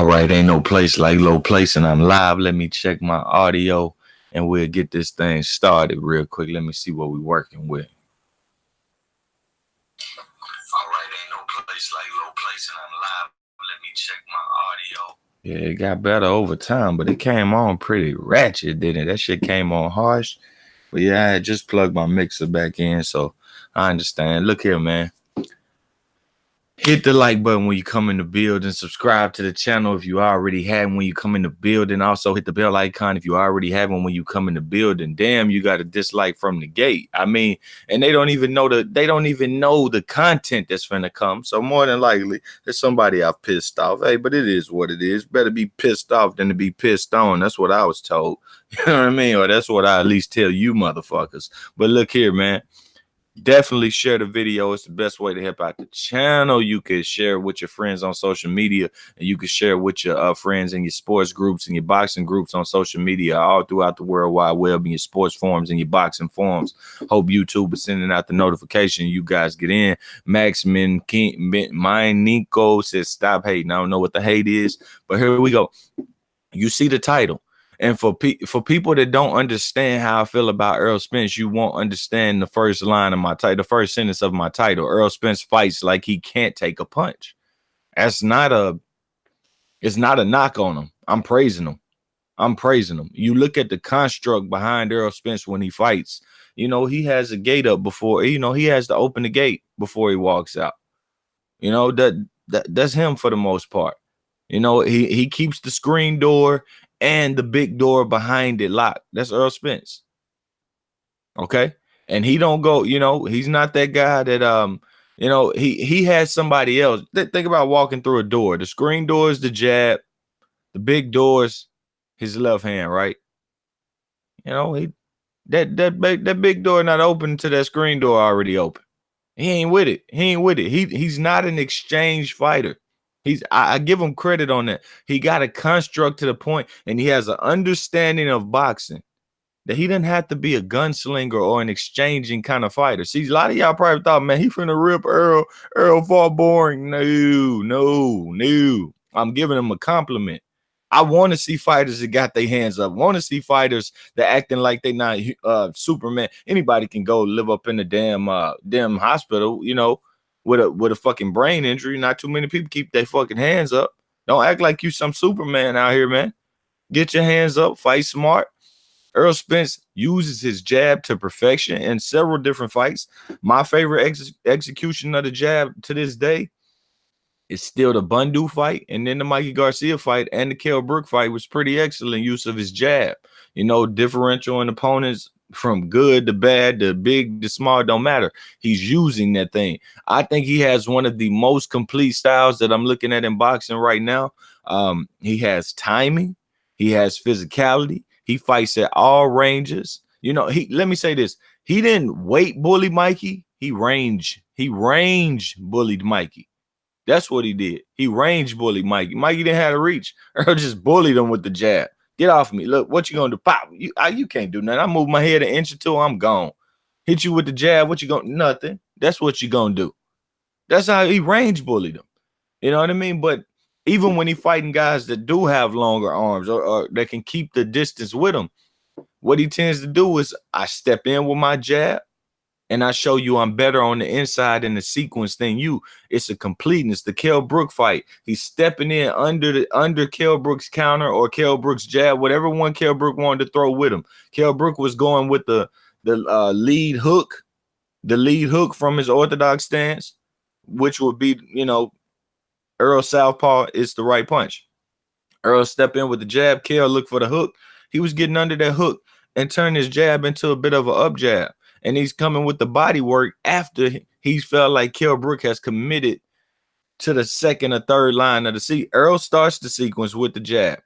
All right, ain't no place like low place, and I'm live. Let me check my audio, and we'll get this thing started real quick. Let me see what we're working with. All right, ain't no place like low place, and I'm live. Let me check my audio. Yeah, it got better over time, but it came on pretty ratchet, didn't it? That shit came on harsh. But yeah, I had just plugged my mixer back in, so I understand. Look here, man. Hit the like button when you come in the building. Subscribe to the channel if you already have when you come in the building. Also hit the bell icon if you already have one when you come in the building. Damn, you got a dislike from the gate. I mean, and they don't even know the content that's finna come. So more than likely, there's somebody I've pissed off. Hey, but it is what it is. Better be pissed off than to be pissed on. That's what I was told. You know what I mean? Or that's what I at least tell you motherfuckers. But look here, man. Definitely share the video. It's the best way to help out the channel. You can share with your friends on social media, and you can share with your friends in your sports groups and your boxing groups on social media all throughout the World Wide Web, in your sports forums and your boxing forums. Hope YouTube is sending out the notification. You guys get in. Maxman King, mine Nico says stop hating. I don't know what the hate is, but here we go. You see the title. And for people that don't understand how I feel about Errol Spence, you won't understand the first line of my title, the first sentence of my title. Errol Spence fights like he can't take a punch. It's not a knock on him. I'm praising him. You look at the construct behind Errol Spence when he fights. You know, he has a gate up before, he has to open the gate before he walks out. You know, that's him for the most part. You know, he keeps the screen door and the big door behind it locked. That's Errol Spence. Okay. And he don't go, he's not that guy that, he has somebody else. Think about walking through a door. The screen door is the jab. The big door's his left hand, right? You know, that big door not open to that screen door already open. He ain't with it. He's not an exchange fighter. I give him credit on that. He got a construct to the point, and he has an understanding of boxing that he doesn't have to be a gunslinger or an exchanging kind of fighter. See, a lot of y'all probably thought, man, he finna rip Errol. Errol fought boring. No. I'm giving him a compliment. I want to see fighters that got their hands up. I want to see fighters that acting like they not Superman. Anybody can go live up in the damn hospital, with a fucking brain injury. Not too many people keep their fucking hands up. Don't act like you some Superman out here, man. Get your hands up, fight smart. Errol Spence uses his jab to perfection in several different fights. My favorite execution of the jab to this day is still the Bundu fight, and then the Mikey Garcia fight and the Kell Brook fight was pretty excellent use of his jab. Differential in opponents from good to bad to big to small, don't matter. He's using that thing. I think he has one of the most complete styles that I'm looking at in boxing right now. He has timing. He has physicality. He fights at all ranges. Let me say this. He didn't weight bully Mikey. He range bullied Mikey. That's what he did. He range bullied Mikey. Mikey didn't have to reach. Earl just bullied him with the jab. Get off me. Look, what you gonna do? Pop. You can't do nothing. I move my head an inch or two, I'm gone. Hit you with the jab. What you gonna? Nothing. That's what you gonna do. That's how he range bullied him. You know what I mean? But even when he fighting guys that do have longer arms or that can keep the distance with him, what he tends to do is I step in with my jab and I show you I'm better on the inside in the sequence than you. It's a completeness. The Kell Brook fight, he's stepping in under Kell Brook's counter or Kell Brook's jab, whatever one Kell Brook wanted to throw with him. Kell Brook was going with the lead hook, from his orthodox stance, which would be, Errol southpaw is the right punch. Errol step in with the jab. Kell look for the hook. He was getting under that hook and turned his jab into a bit of an up jab. And he's coming with the body work after he felt like Kell Brook has committed to the second or third line of the sequence. Errol starts the sequence with the jab.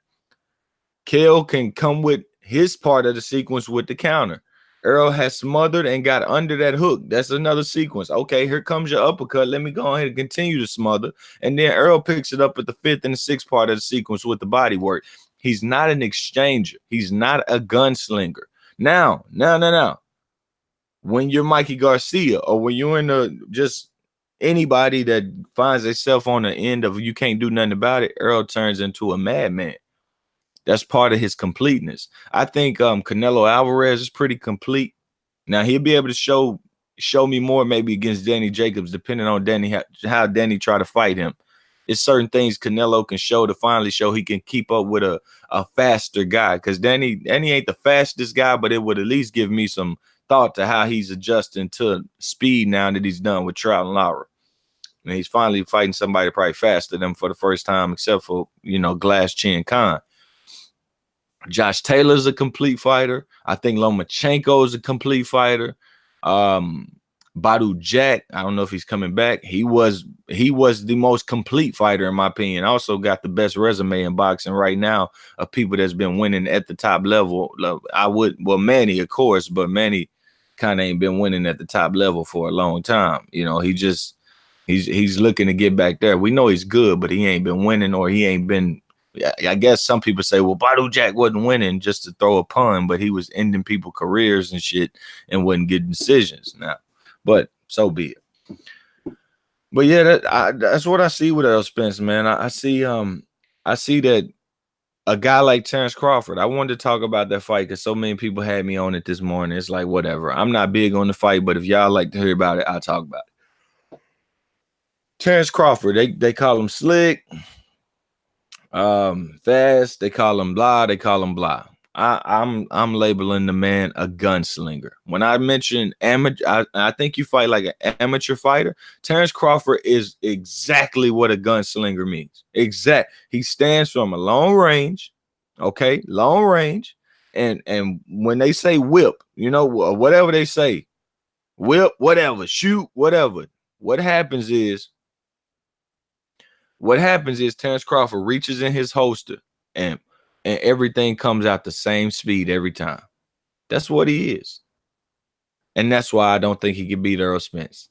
Kell can come with his part of the sequence with the counter. Errol has smothered and got under that hook. That's another sequence. Okay, here comes your uppercut. Let me go ahead and continue to smother. And then Errol picks it up at the fifth and the sixth part of the sequence with the body work. He's not an exchanger. He's not a gunslinger. Now. When you're Mikey Garcia or when you're in the just Anybody that finds themselves on the end of you can't do nothing about it, Errol turns into a madman. That's part of his completeness. I think Canelo Alvarez is pretty complete. Now he'll be able to show me more maybe against Danny Jacobs, depending on how Danny try to fight him. It's certain things Canelo can show to finally show he can keep up with a faster guy. Because Danny ain't the fastest guy, but it would at least give me some thought to how he's adjusting to speed now that he's done with Trout and Lara. And he's finally fighting somebody probably faster than him for the first time, except for, Glass Chin Khan. Josh Taylor's a complete fighter. I think Lomachenko is a complete fighter. Badu Jack, I don't know if he's coming back. He was the most complete fighter in my opinion. Also got the best resume in boxing right now of people that's been winning at the top level. Manny, of course, but Manny kind of ain't been winning at the top level for a long time. He's looking to get back there. We know he's good, but he ain't been winning, or he ain't been. I guess some people say, well, Badu Jack wasn't winning, just to throw a pun, but he was ending people's careers and shit and wasn't getting decisions now. But so be it. But yeah, that's what I see with Errol Spence, man. I see that a guy like Terrence Crawford. I wanted to talk about that fight because so many people had me on it this morning. It's like, whatever. I'm not big on the fight, but if y'all like to hear about it, I'll talk about it. Terrence Crawford, they call him slick. Fast, they call him blah, they call him blah. I'm labeling the man a gunslinger. When I mention amateur, I think you fight like an amateur fighter. Terrence Crawford is exactly what a gunslinger means. He stands from a long range, okay, long range, and when they say whip, whatever they say, whip, whatever, shoot, whatever. What happens is Terrence Crawford reaches in his holster and everything comes out the same speed every time. That's what he is. And that's why I don't think he can beat Errol Spence.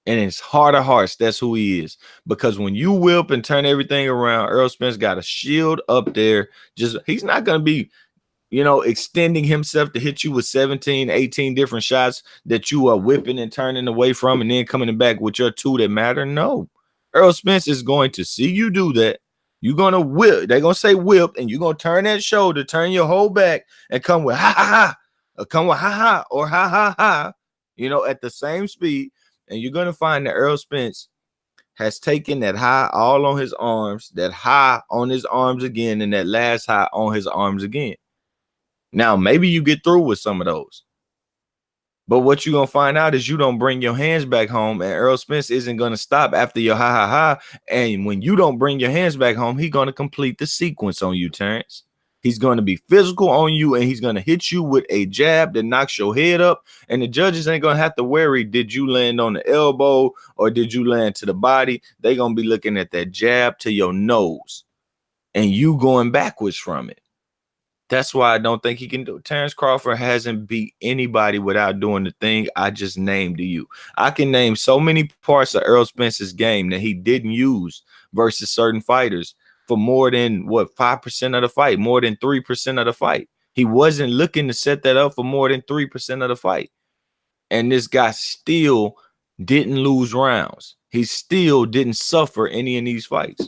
And in his heart of hearts, that's who he is. Because when you whip and turn everything around, Errol Spence got a shield up there. He's not going to be, extending himself to hit you with 17, 18 different shots that you are whipping and turning away from and then coming back with your two that matter. No. Errol Spence is going to see you do that. You're going to whip. They're going to say whip, and you're going to turn that shoulder, turn your whole back, and come with ha, ha, ha. Or come with ha, ha, or ha, ha, ha, at the same speed. And you're going to find that Errol Spence has taken that high all on his arms, that high on his arms again, and that last high on his arms again. Now, maybe you get through with some of those. But what you're going to find out is you don't bring your hands back home, and Errol Spence isn't going to stop after your ha, ha, ha. And when you don't bring your hands back home, he's going to complete the sequence on you, Terrence. He's going to be physical on you, and he's going to hit you with a jab that knocks your head up. And the judges ain't going to have to worry, did you land on the elbow or did you land to the body? They're going to be looking at that jab to your nose and you going backwards from it. That's why I don't think he can do it. Terrence Crawford hasn't beat anybody without doing the thing I just named to you. I can name so many parts of Errol Spence's game that he didn't use versus certain fighters for more than 5% of the fight, more than 3% of the fight. He wasn't looking to set that up for more than 3% of the fight. And this guy still didn't lose rounds. He still didn't suffer any of these fights.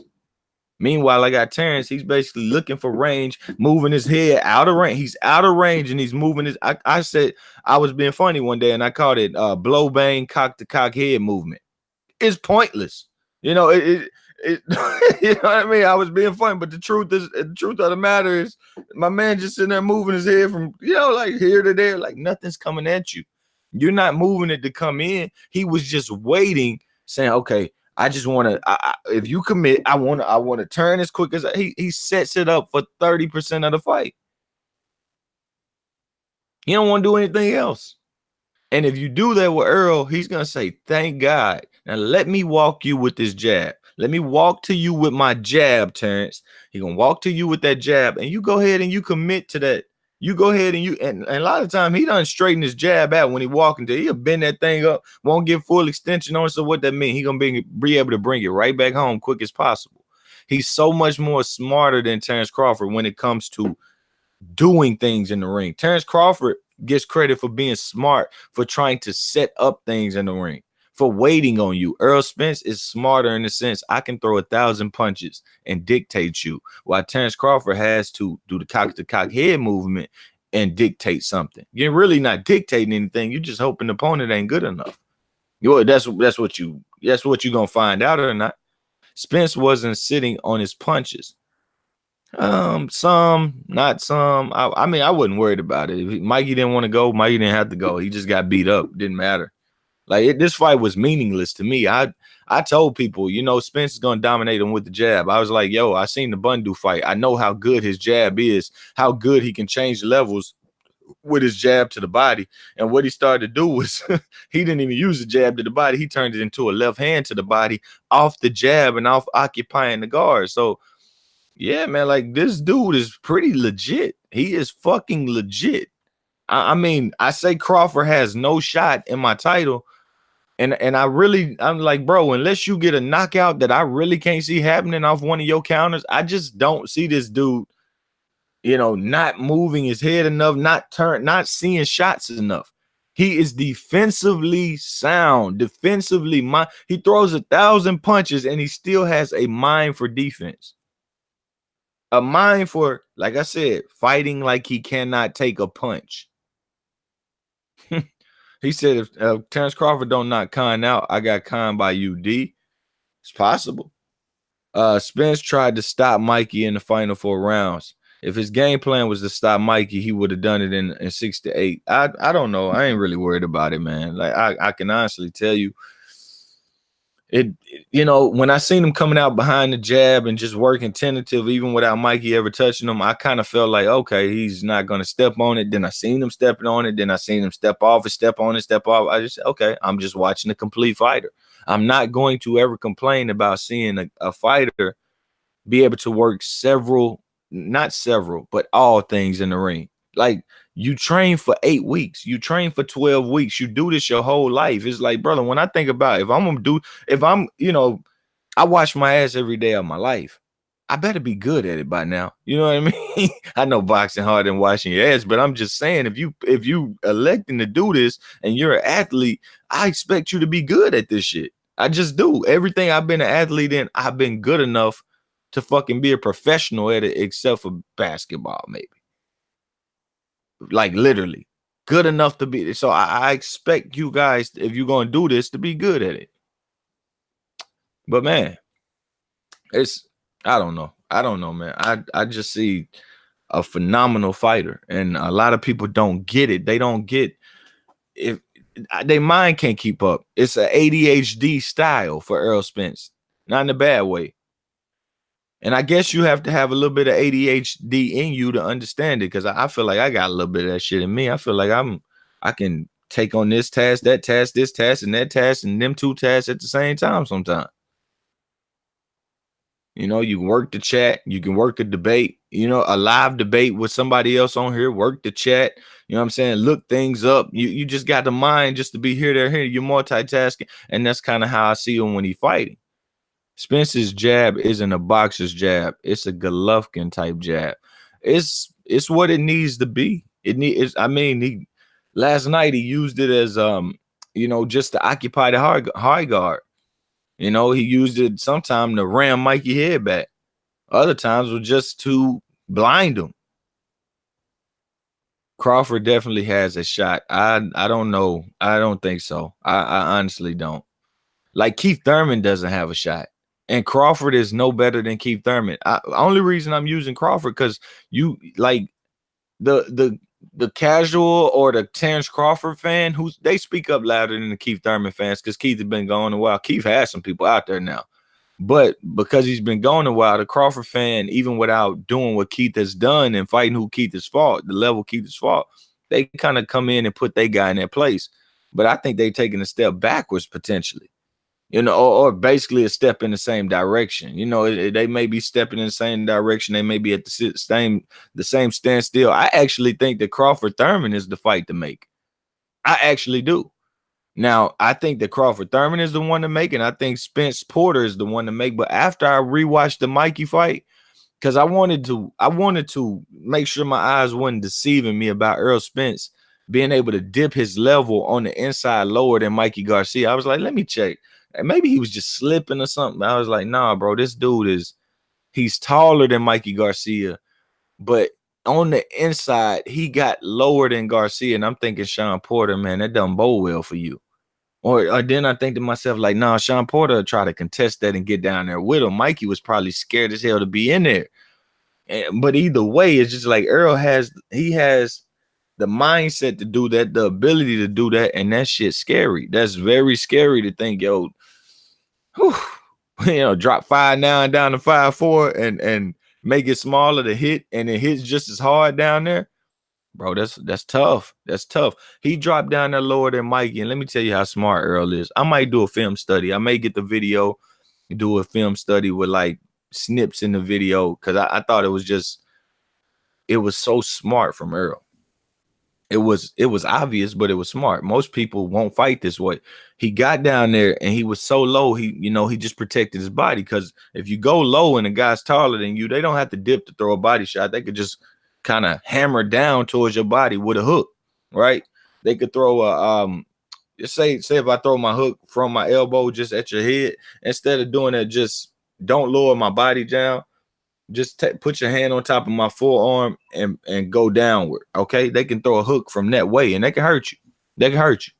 Meanwhile, I got Terrence. He's basically looking for range, moving his head out of range. He's out of range and he's moving his. I said I was being funny one day and I called it blow bang cock to cock head movement. It's pointless. You know, you know what I mean? I was being funny, but the truth of the matter is my man just sitting there moving his head from, like here to there, like nothing's coming at you. You're not moving it to come in. He was just waiting, saying, okay, I just want to, if you commit, I want to turn as quick as he sets it up for 30% of the fight. He don't want to do anything else. And if you do that with Errol, he's going to say, thank God. Now let me walk you with this jab. Let me walk to you with my jab, Terrence. He's going to walk to you with that jab and you go ahead and you commit to that. You go ahead and a lot of time he done straighten his jab out when he walking to. He'll bend that thing up, won't get full extension on it. So what that mean? He gonna be able to bring it right back home quick as possible. He's so much more smarter than Terrence Crawford when it comes to doing things in the ring. Terrence Crawford gets credit for being smart, for trying to set up things in the ring, for waiting on you. Errol Spence is smarter in the sense I can throw 1,000 punches and dictate you, while Terrence Crawford has to do the cock to cock head movement and dictate something. You're really not dictating anything. You're just hoping the opponent ain't good enough. That's what you're gonna find out or not. Spence wasn't sitting on his punches. Some, not some. I mean, I wasn't worried about it. If Mikey didn't want to go, Mikey didn't have to go. He just got beat up. Didn't matter. Like this fight was meaningless to me. I told people, you know, Spence is gonna dominate him with the jab. I was like, yo, I seen the Bundu fight. I know how good his jab is, how good he can change levels with his jab to the body. And what he started to do was he didn't even use the jab to the body. He turned it into a left hand to the body off the jab and off occupying the guard. So yeah, man, like this dude is pretty legit. He is fucking legit. I mean, I say Crawford has no shot in my title. And I'm like, bro, unless you get a knockout that I really can't see happening off one of your counters, I just don't see this dude, you know, not moving his head enough, not seeing shots enough. He is defensively sound. Defensively, he throws 1,000 punches and he still has a mind for defense. A mind for, like I said, fighting like he cannot take a punch. He said if Terrence Crawford don't knock Khan out, I got Khan by UD. It's possible. Spence tried to stop Mikey in the final 4 rounds. If his game plan was to stop Mikey, he would have done it in 6 to 8. I don't know. I ain't really worried about it, man. Like I can honestly tell you, you know, when I seen him coming out behind the jab and just working tentative, even without Mikey ever touching him, I kind of felt like, okay, he's not going to step on it. Then I seen him stepping on it. Then I seen him step off and step on it, step off. I just, okay, I'm just watching a complete fighter. I'm not going to ever complain about seeing a fighter be able to work not several, but all things in the ring. Like, you train for 8 weeks, you train for 12 weeks, you do this your whole life. It's like, brother, when I think about it, you know, I wash my ass every day of my life, I better be good at it by now. You know what I mean? I know boxing harder than washing your ass, but I'm just saying, if you electing to do this and you're an athlete, I expect you to be good at this shit. I just do. Everything I've been an athlete in, I've been good enough to fucking be a professional at it, except for basketball, maybe. Like literally good enough to be. So I expect you guys, if you're gonna do this, to be good at it. But man, I don't know, man. I just see a phenomenal fighter, and a lot of people don't get it. They don't get, if their mind can't keep up. It's an ADHD style for Errol Spence, not in a bad way. And I guess you have to have a little bit of ADHD in you to understand it, because I feel like I got a little bit of that shit in me. I feel like I can take on this task, that task, this task, and that task, and them 2 tasks at the same time sometimes. You know, you can work the chat, you can work a debate, you know, a live debate with somebody else on here, work the chat, you know what I'm saying? Look things up. You just got the mind just to be here, there, here. You're multitasking. And that's kind of how I see him when he's fighting. Spence's jab isn't a boxer's jab. It's a Golovkin type jab. It's what it needs to be. Last night he used it as you know, just to occupy the high guard. You know, he used it sometime to ram Mikey head back. Other times were just to blind him. Crawford definitely has a shot. I don't know. I don't think so. I honestly don't. Like, Keith Thurman doesn't have a shot. And Crawford is no better than Keith Thurman. Only reason I'm using Crawford, because you like the casual or the Terrence Crawford fan, they speak up louder than the Keith Thurman fans, because Keith has been going a while. Keith has some people out there now, but because he's been going a while, the Crawford fan, even without doing what Keith has done and fighting who Keith has fought, the level Keith has fought, they kind of come in and put their guy in their place. But I think they're taking a step backwards potentially. You know, or basically a step in the same direction. You know, they may be stepping in the same direction. They may be at the same standstill. I actually think that Crawford Thurman is the fight to make. I actually do. Now, I think that Crawford Thurman is the one to make, and I think Spence Porter is the one to make. But after I rewatched the Mikey fight, because I wanted to make sure my eyes wasn't deceiving me about Errol Spence. being able to dip his level on the inside lower than Mikey Garcia. I was like, let me check. And maybe he was just slipping or something. I was like, nah, bro, this dude he's taller than Mikey Garcia, but on the inside, he got lower than Garcia. And I'm thinking, Sean Porter, man, that done bow well for you. Or then I think to myself, like, nah, Sean Porter try to contest that and get down there with him. Mikey was probably scared as hell to be in there. But either way, it's just like Errol has the mindset to do that, the ability to do that, and that shit's scary. That's very scary to think, yo, whew, drop 5'9" down to 5'4" and make it smaller to hit, and it hits just as hard down there. Bro, that's tough. That's tough. He dropped down there lower than Mikey, and let me tell you how smart Errol is. I might do a film study. I may get the video, do a film study with like snips in the video, because I thought it was so smart from Errol. It was obvious, but it was smart. Most people won't fight this way. He got down there and he was so low, he just protected his body. Because if you go low and a guy's taller than you, they don't have to dip to throw a body shot. They could just kind of hammer down towards your body with a hook, right? They could throw a just say if I throw my hook from my elbow just at your head, instead of doing that, just don't lower my body down. Just put your hand on top of my forearm and go downward. Okay, they can throw a hook from that way, and they can hurt you. They can hurt you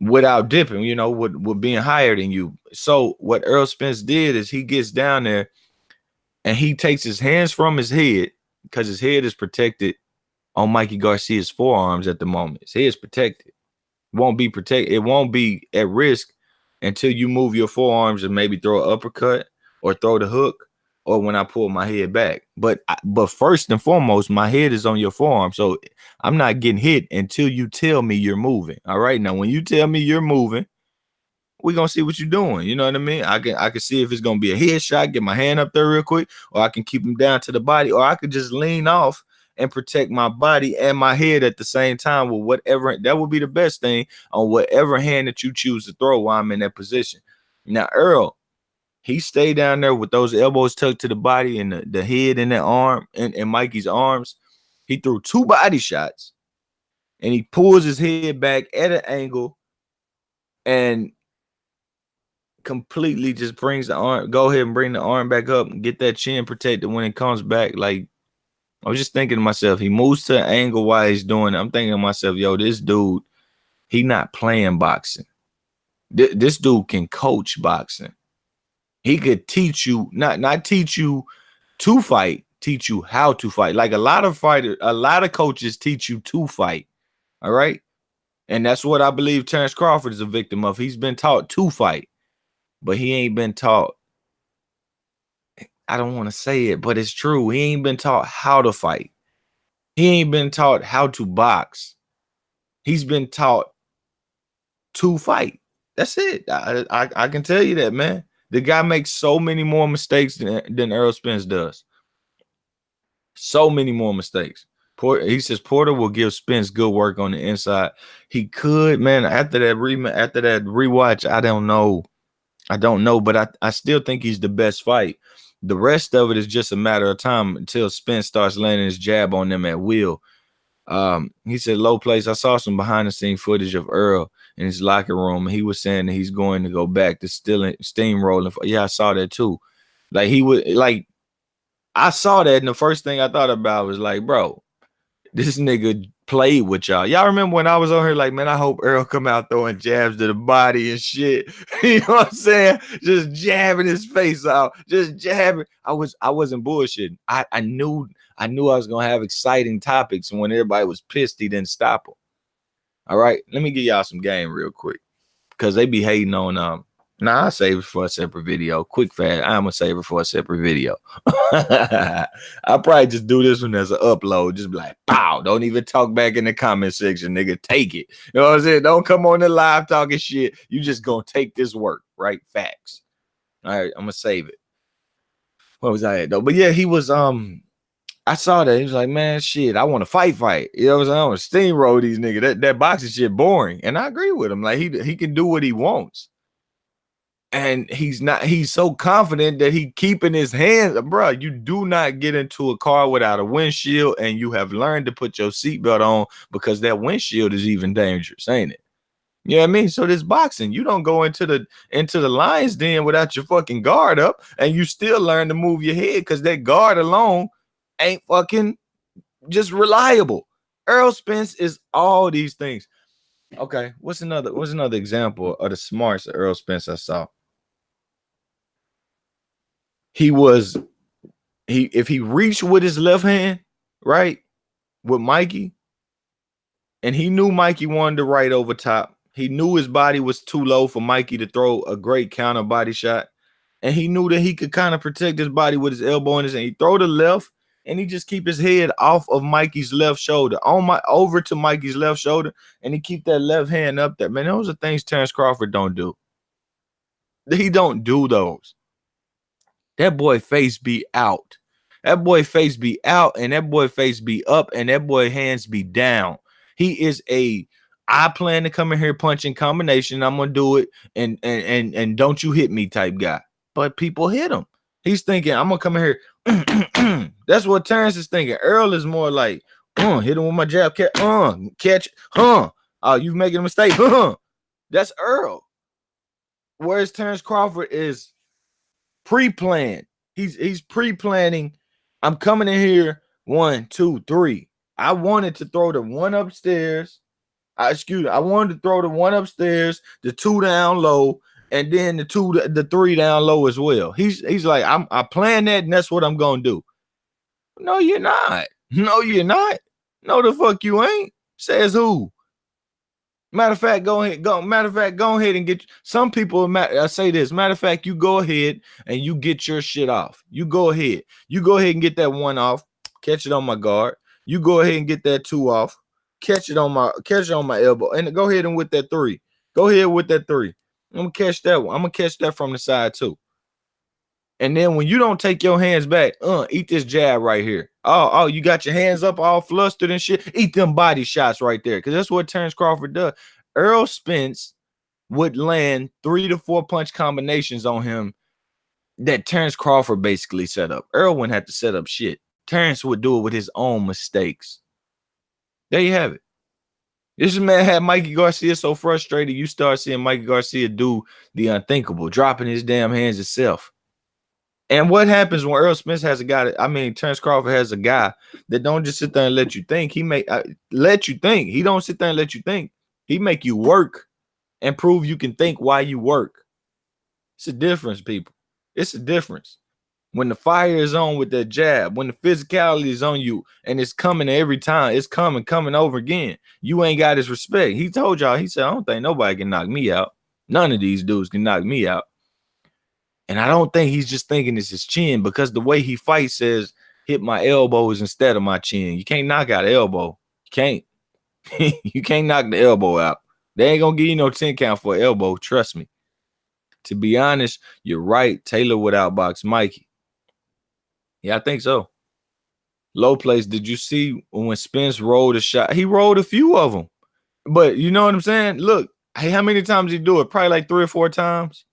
without dipping, with being higher than you. So what Errol Spence did is he gets down there and he takes his hands from his head, because his head is protected on Mikey Garcia's forearms at the moment. His head's protected. It won't be protected. It won't be at risk until you move your forearms and maybe throw an uppercut or throw the hook, or when I pull my head back. But first and foremost, my head is on your forearm. So I'm not getting hit until you tell me you're moving. All right. Now, when you tell me you're moving, we're going to see what you're doing. You know what I mean? I can see if it's going to be a headshot, get my hand up there real quick, or I can keep him down to the body, or I could just lean off and protect my body and my head at the same time with whatever. That would be the best thing on whatever hand that you choose to throw while I'm in that position. Now, Errol, he stayed down there with those elbows tucked to the body and the head in the arm and Mikey's arms. He threw 2 body shots and he pulls his head back at an angle and completely just brings the arm. Go ahead and bring the arm back up and get that chin protected when it comes back. Like, I was just thinking to myself, he moves to an angle while he's doing it. I'm thinking to myself, yo, this dude, he not playing boxing. This dude can coach boxing. He could teach you, not teach you to fight, teach you how to fight. Like a lot of coaches teach you to fight. All right. And that's what I believe Terrence Crawford is a victim of. He's been taught to fight, but he ain't been taught. I don't want to say it, but it's true. He ain't been taught how to fight. He ain't been taught how to box. He's been taught to fight. That's it. I can tell you that, man. The guy makes so many more mistakes than Errol Spence does. So many more mistakes. He says Porter will give Spence good work on the inside. He could, man. After that rewatch, I don't know, but I still think he's the best fight. The rest of it is just a matter of time until Spence starts landing his jab on them at will. He said, low place. I saw some behind the scene footage of Errol in his locker room. And he was saying that he's going to go back to steamrolling. Yeah, I saw that too. Like I saw that, and the first thing I thought about was like, bro, this nigga played with y'all. Y'all remember when I was on here like, man, I hope Errol come out throwing jabs to the body and shit. You know what I'm saying? Just jabbing his face out. Just jabbing. I wasn't bullshitting. I knew I was gonna have exciting topics, and when everybody was pissed, he didn't stop him. All right, let me give y'all some game real quick, because they be hating on Nah, I'll save it for a separate video. Quick fast, I'm gonna save it for a separate video. I'll probably just do this one as an upload. Just be like, pow, don't even talk back in the comment section, nigga. Take it. You know what I'm saying? Don't come on the live talking shit. You just gonna take this work, right? Facts. All right, I'm gonna save it. What was I at though? But yeah, he was I saw that. He was like, man, shit, I want to fight. You know what I'm saying? I want to steamroll these niggas. That boxing shit boring. And I agree with him. Like, he can do what he wants. And he's so confident that he keeping his hands, bro. You do not get into a car without a windshield, and you have learned to put your seatbelt on because that windshield is even dangerous, ain't it? You know what I mean? So this boxing, you don't go into the lion's den without your fucking guard up, and you still learn to move your head because that guard alone ain't fucking just reliable. Errol Spence is all these things. Okay, what's another example of the smarts of Errol Spence I saw? If he reached with his left hand, right, with Mikey, and he knew Mikey wanted to right over top. He knew his body was too low for Mikey to throw a great counter body shot. And he knew that he could kind of protect his body with his elbow in his hand. He throw the left, and he just keep his head off of Mikey's left shoulder, over to Mikey's left shoulder, and he keep that left hand up there. Man, those are things Terrence Crawford don't do. He don't do those. That boy face be out. That boy face be out, and that boy face be up, and that boy hands be down. He is I plan to come in here punching combination. I'm gonna do it, and don't you hit me type guy. But people hit him. He's thinking, I'm gonna come in here. That's what Terrence is thinking. Earl is more like, hit him with my jab, catch, oh, you making a mistake, That's Earl. Whereas Terrence Crawford is pre-planned. He's pre-planning. I'm coming in here 1, 2, 3. I wanted to throw the one upstairs. I wanted to throw the one upstairs, the 2 down low, and then the 3 down low as well. He's like, I planned that, and that's what I'm gonna do. No, you're not. No, you're not. No, the fuck you ain't. Says who? Matter of fact, go ahead and get some people. I say this. Matter of fact, you go ahead and you get your shit off. You go ahead and get that 1 off. Catch it on my guard. You go ahead and get that 2 off. Catch it on my elbow, and go ahead and with that 3. Go ahead with that 3. I'm gonna catch that one. I'm gonna catch that from the side too. And then when you don't take your hands back, eat this jab right here. Oh, you got your hands up all flustered and shit. Eat them body shots right there, because that's what Terrence Crawford does. Errol Spence would land 3 to 4 punch combinations on him that Terrence Crawford basically set up. Errol wouldn't have to set up shit. Terrence would do it with his own mistakes. There you have it. This man had Mikey Garcia so frustrated, you start seeing Mikey Garcia do the unthinkable, dropping his damn hands himself. And what happens when Errol Spence has a guy Terrence Crawford has a guy that don't just sit there and let you think. He may let you think. He don't sit there and let you think. He make you work and prove you can think while you work. It's a difference, people. It's a difference. When the fire is on with that jab, when the physicality is on you and it's coming every time, it's coming over again, you ain't got his respect. He told y'all, he said, I don't think nobody can knock me out. None of these dudes can knock me out. And I don't think he's just thinking it's his chin, because the way he fights says, hit my elbows instead of my chin. You can't knock out elbow. You can't. You can't knock the elbow out. They ain't going to give you no 10 count for elbow. Trust me. To be honest, you're right. Taylor would outbox Mikey. Yeah, I think so. Low place. Did you see when Spence rolled a shot? He rolled a few of them. But you know what I'm saying? Look, hey, how many times did he do it? Probably like 3 or 4 times.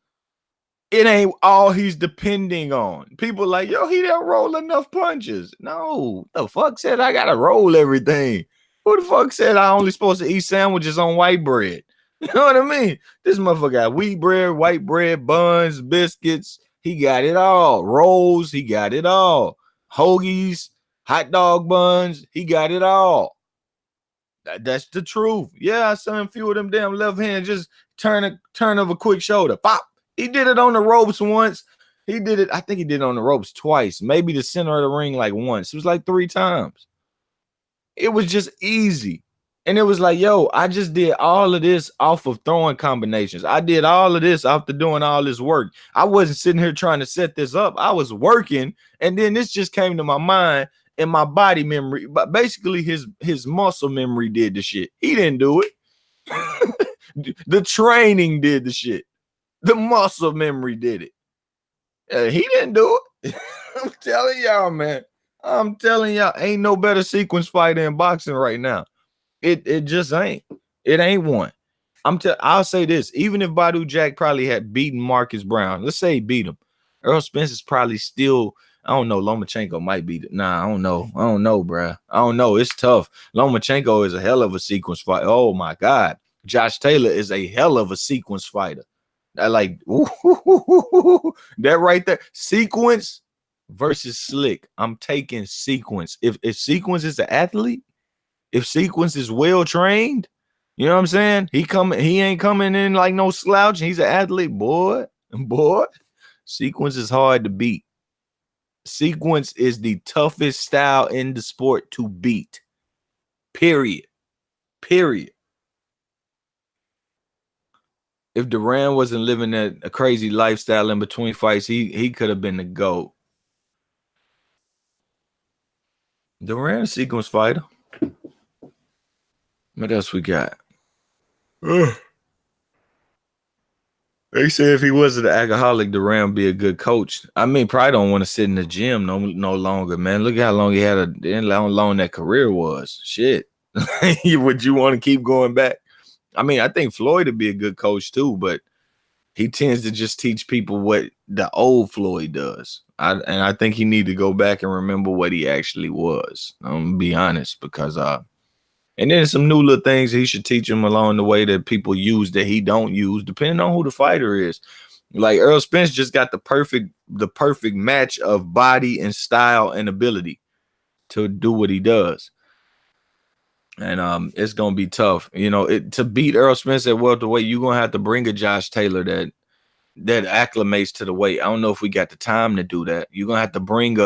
It ain't all he's depending on. People like, yo, he didn't roll enough punches. No, the fuck said I gotta roll everything? Who the fuck said I only supposed to eat sandwiches on white bread? You know what I mean? This motherfucker got wheat bread, white bread, buns, biscuits. He got it all. Rolls, he got it all. Hoagies, hot dog buns, he got it all. That's the truth. Yeah, I saw him few of them damn left hand just turn of a quick shoulder. Pop. He did it on the ropes once. He did it. I think he did it on the ropes twice. Maybe the center of the ring like once. It was like 3 times. It was just easy. And it was like, yo, I just did all of this off of throwing combinations. I did all of this after doing all this work. I wasn't sitting here trying to set this up. I was working. And then this just came to my mind and my body memory. But basically his muscle memory did the shit. He didn't do it. The training did the shit. The muscle memory did it. He didn't do it. I'm telling y'all, man. I'm telling y'all, ain't no better sequence fighter in boxing right now. It just ain't. It ain't one. I'll say this: even if Badu Jack probably had beaten Marcus Brown, let's say he beat him, Errol Spence is probably still. I don't know. Lomachenko might beat it. Nah, I don't know. I don't know, bruh. I don't know. It's tough. Lomachenko is a hell of a sequence fight. Oh my God. Josh Taylor is a hell of a sequence fighter. I like that right there. Sequence versus Slick. I'm taking Sequence. If Sequence is an athlete, if Sequence is well trained, you know what I'm saying? He ain't coming in like no slouch. He's an athlete, boy. Boy. Sequence is hard to beat. Sequence is the toughest style in the sport to beat. Period. Period. If Duran wasn't living that a crazy lifestyle in between fights, he could have been the GOAT. Duran, a sequence fighter. What else we got? They say if he wasn't an alcoholic, Duran would be a good coach. I mean, probably don't want to sit in the gym no longer, man. Look at how long he had how long that career was. Shit. Would you want to keep going back? I mean, I think Floyd would be a good coach too, but he tends to just teach people what the old Floyd does. And I think he need to go back and remember what he actually was. I'm gonna be honest, because and then some new little things he should teach him along the way that people use that he don't use, depending on who the fighter is. Like Errol Spence just got the perfect match of body and style and ability to do what he does. And it's gonna be tough, you know, to beat Errol Spence at welterweight. You're gonna have to bring a Josh Taylor that acclimates to the weight. I don't know if we got the time to do that. You're gonna have to bring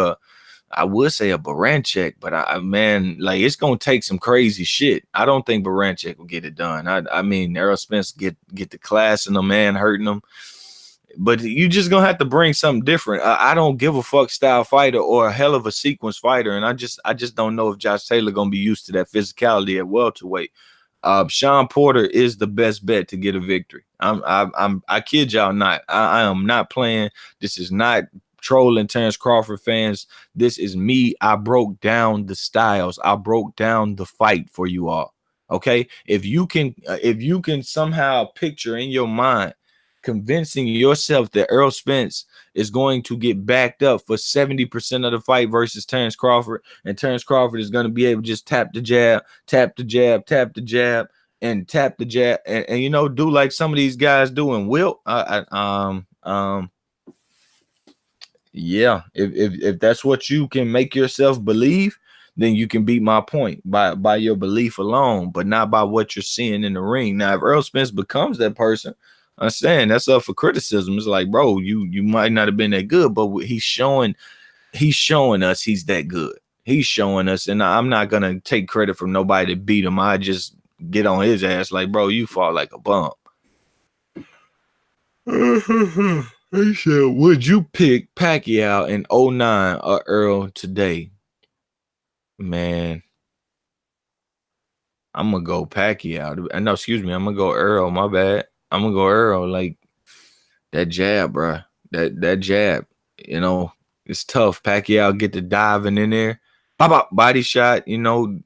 I would say a Baranchek, but man, like it's gonna take some crazy shit. I don't think Baranchek will get it done. I mean, Errol Spence get the class in the man hurting him. But you just gonna have to bring something different. I don't give a fuck style fighter or a hell of a sequence fighter, and I just don't know if Josh Taylor gonna be used to that physicality at welterweight. Sean Porter is the best bet to get a victory. I kid y'all not. I am not playing. This is not trolling Terrence Crawford fans. This is me. I broke down the styles. I broke down the fight for you all. Okay, if you can somehow picture in your mind convincing yourself that Errol Spence is going to get backed up for 70% of the fight versus Terrence Crawford, and Terrence Crawford is going to be able to just tap the jab, tap the jab, tap the jab, and tap the jab, and you know, do like some of these guys do in Wilt. Yeah, if that's what you can make yourself believe, then you can beat my point by your belief alone, but not by what you're seeing in the ring. Now, if Errol Spence becomes that person, I'm saying that's up for criticism. It's like, bro, you might not have been that good, but he's showing us he's that good. He's showing us, and I'm not gonna take credit from nobody to beat him. I just get on his ass like, bro, you fall like a bump. He said, would you pick Pacquiao in 09 or Earl today? Man, I'm gonna go Pacquiao. No, excuse me, I'm gonna go Earl. My bad. I'm gonna go Earl. Like that jab, bro. That jab. You know, it's tough. Pacquiao get the diving in there, pop body shot. You know,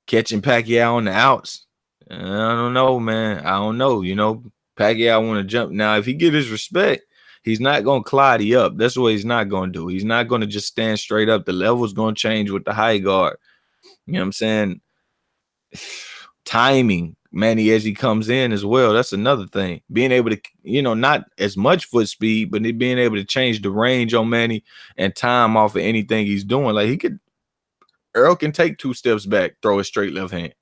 catching Pacquiao on the outs. I don't know, man. I don't know. You know, Pacquiao want to jump. Now, if he get his respect, he's not gonna cloddy up. That's what he's not gonna do. He's not gonna just stand straight up. The level's gonna change with the high guard. You know what I'm saying? Timing, Manny, as he comes in as well. That's another thing. Being able to, you know, not as much foot speed, but being able to change the range on Manny and time off of anything he's doing. Like Earl can take 2 steps back, throw a straight left hand.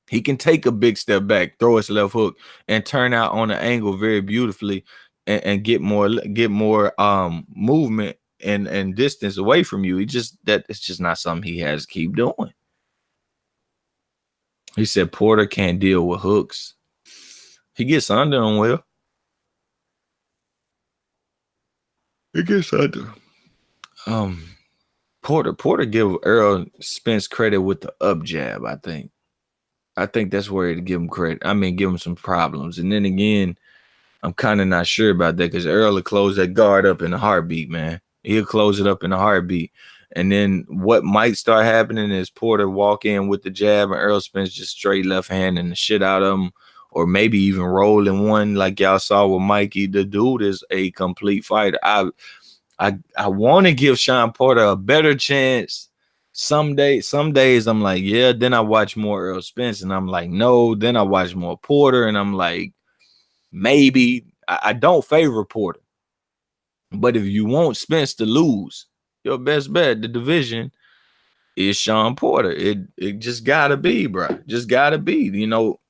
He can take a big step back, throw his left hook, and turn out on an angle very beautifully and get more movement and distance away from you. It's just not something he has to keep doing. He said Porter can't deal with hooks. He gets under him well. He gets under. Porter give Errol Spence credit with the up jab, I think. I think that's where to give him credit. I mean, give him some problems. And then again, I'm kind of not sure about that because Errol will close that guard up in a heartbeat, man. He'll close it up in a heartbeat. And then what might start happening is Porter walk in with the jab and Errol Spence just straight left hand and the shit out of him, or maybe even rolling one like y'all saw with Mikey. The dude is a complete fighter. I want to give Sean Porter a better chance. Some days I'm like, yeah. Then I watch more Errol Spence and I'm like, no. Then I watch more Porter and I'm like, maybe. I don't favor Porter. But if you want Spence to lose, your best bet, the division, is Sean Porter. It just gotta be, bro. Just gotta be. You know,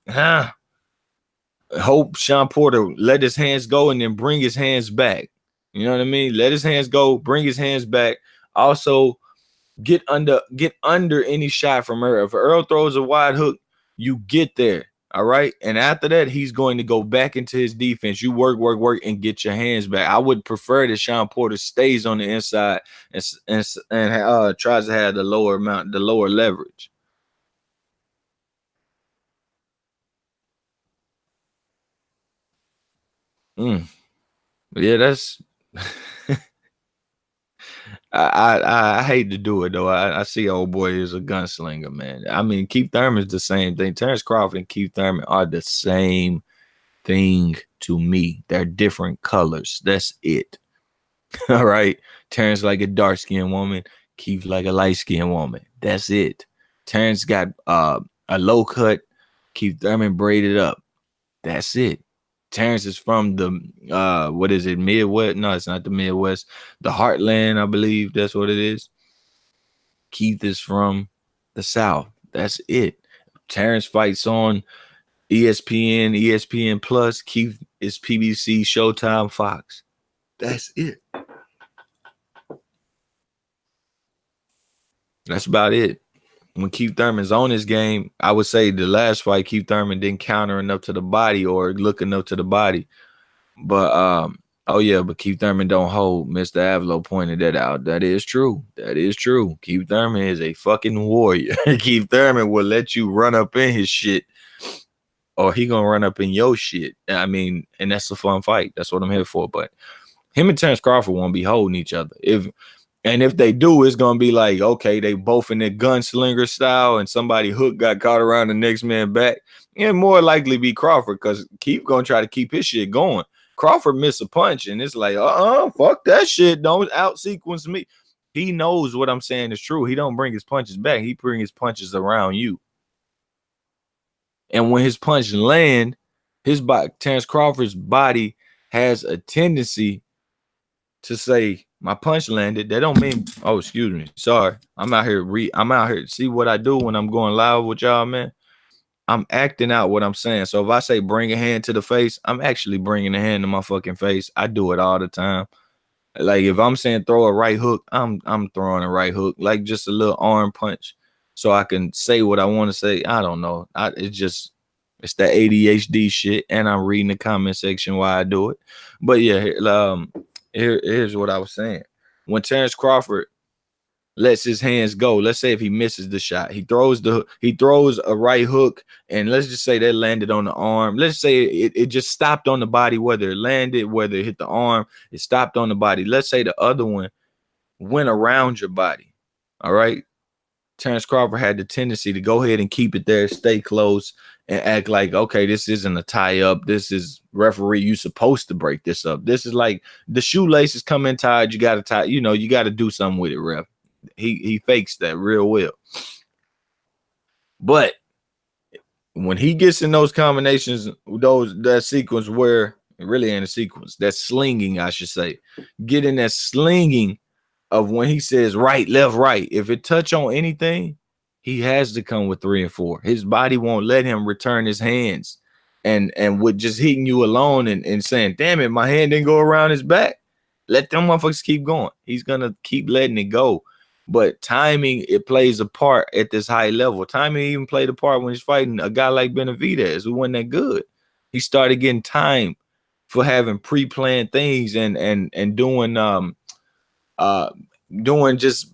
hope Sean Porter let his hands go and then bring his hands back. You know what I mean? Let his hands go, bring his hands back. Also, get under any shot from Earl. If Earl throws a wide hook, you get there. All right. And after that, he's going to go back into his defense. You work, and get your hands back. I would prefer that Sean Porter stays on the inside and tries to have the lower leverage. Yeah, that's I hate to do it though. I see old boy is a gunslinger, man. I mean, Keith Thurman's the same thing. Terrence Crawford and Keith Thurman are the same thing to me. They're different colors. That's it. All right. Terrence like a dark skinned woman. Keith like a light skinned woman. That's it. Terrence got a low cut. Keith Thurman braided up. That's it. Terrence is from the what is it, Midwest? No, it's not the Midwest. The Heartland, I believe that's what it is. Keith is from the South. That's it. Terrence fights on ESPN, ESPN Plus. Keith is PBC, Showtime, Fox. That's it. That's about it. When Keith Thurman's on his game, I would say the last fight, Keith Thurman didn't counter enough to the body or look enough to the body. But oh yeah, but Keith Thurman don't hold. Mr. Avilo pointed that out. That is true. That is true. Keith Thurman is a fucking warrior. Keith Thurman will let you run up in his shit, or he gonna run up in your shit. I mean, and that's a fun fight. That's what I'm here for. But him and Terrence Crawford won't be holding each other. If they do, it's gonna be like, okay, they both in their gunslinger style, and somebody hook got caught around the next man back. And more likely be Crawford, because Keith gonna try to keep his shit going. Crawford missed a punch, and it's like, fuck that shit. Don't out sequence me. He knows what I'm saying is true. He don't bring his punches back. He bring his punches around you. And when his punch land, Terrence Crawford's body has a tendency to say, my punch landed. That don't mean, oh, excuse me. Sorry. I'm out here. See what I do when I'm going live with y'all, man? I'm acting out what I'm saying. So if I say bring a hand to the face, I'm actually bringing a hand to my fucking face. I do it all the time. Like if I'm saying throw a right hook, I'm throwing a right hook, like just a little arm punch, so I can say what I want to say. I don't know. It's that ADHD shit, and I'm reading the comment section while I do it. But yeah, here's what I was saying. When Terrence Crawford lets his hands go, let's say if he misses the shot, he throws a right hook, and let's just say that landed on the arm. Let's say it just stopped on the body, whether it landed, whether it hit the arm, it stopped on the body. Let's say the other one went around your body. All right. Terrence Crawford had the tendency to go ahead and keep it there, stay close, and act like, okay, this isn't a tie up. This is referee. You supposed to break this up. This is like the shoelaces come in tied. You got to tie. You know, you got to do something with it, ref. He fakes that real well. But when he gets in those combinations, that sequence where it really ain't a sequence, that slinging, I should say, get in that slinging of when he says right, left, right. If it touch on anything, he has to come with 3 and 4. His body won't let him return his hands. And with just hitting you alone and saying, damn it, my hand didn't go around his back. Let them motherfuckers keep going. He's gonna keep letting it go. But timing, it plays a part at this high level. Timing even played a part when he's fighting a guy like Benavidez, who wasn't that good. He started getting time for having pre-planned things and doing just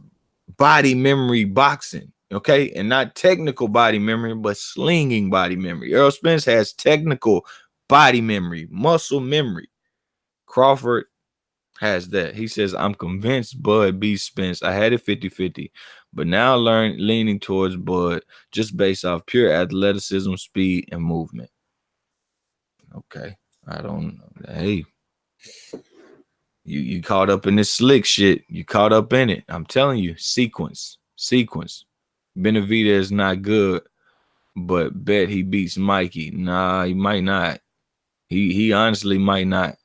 body memory boxing, okay? And not technical body memory, but slinging body memory. Errol Spence has technical body memory, muscle memory. Crawford has that. He says, I'm convinced Bud beats Spence. I had it 50-50, but now leaning towards Bud just based off pure athleticism, speed, and movement. Okay. I don't know. Hey, you caught up in this slick shit. You caught up in it. I'm telling you, sequence. Benavidez is not good, but bet he beats Mikey. Nah, he might not. He honestly might not.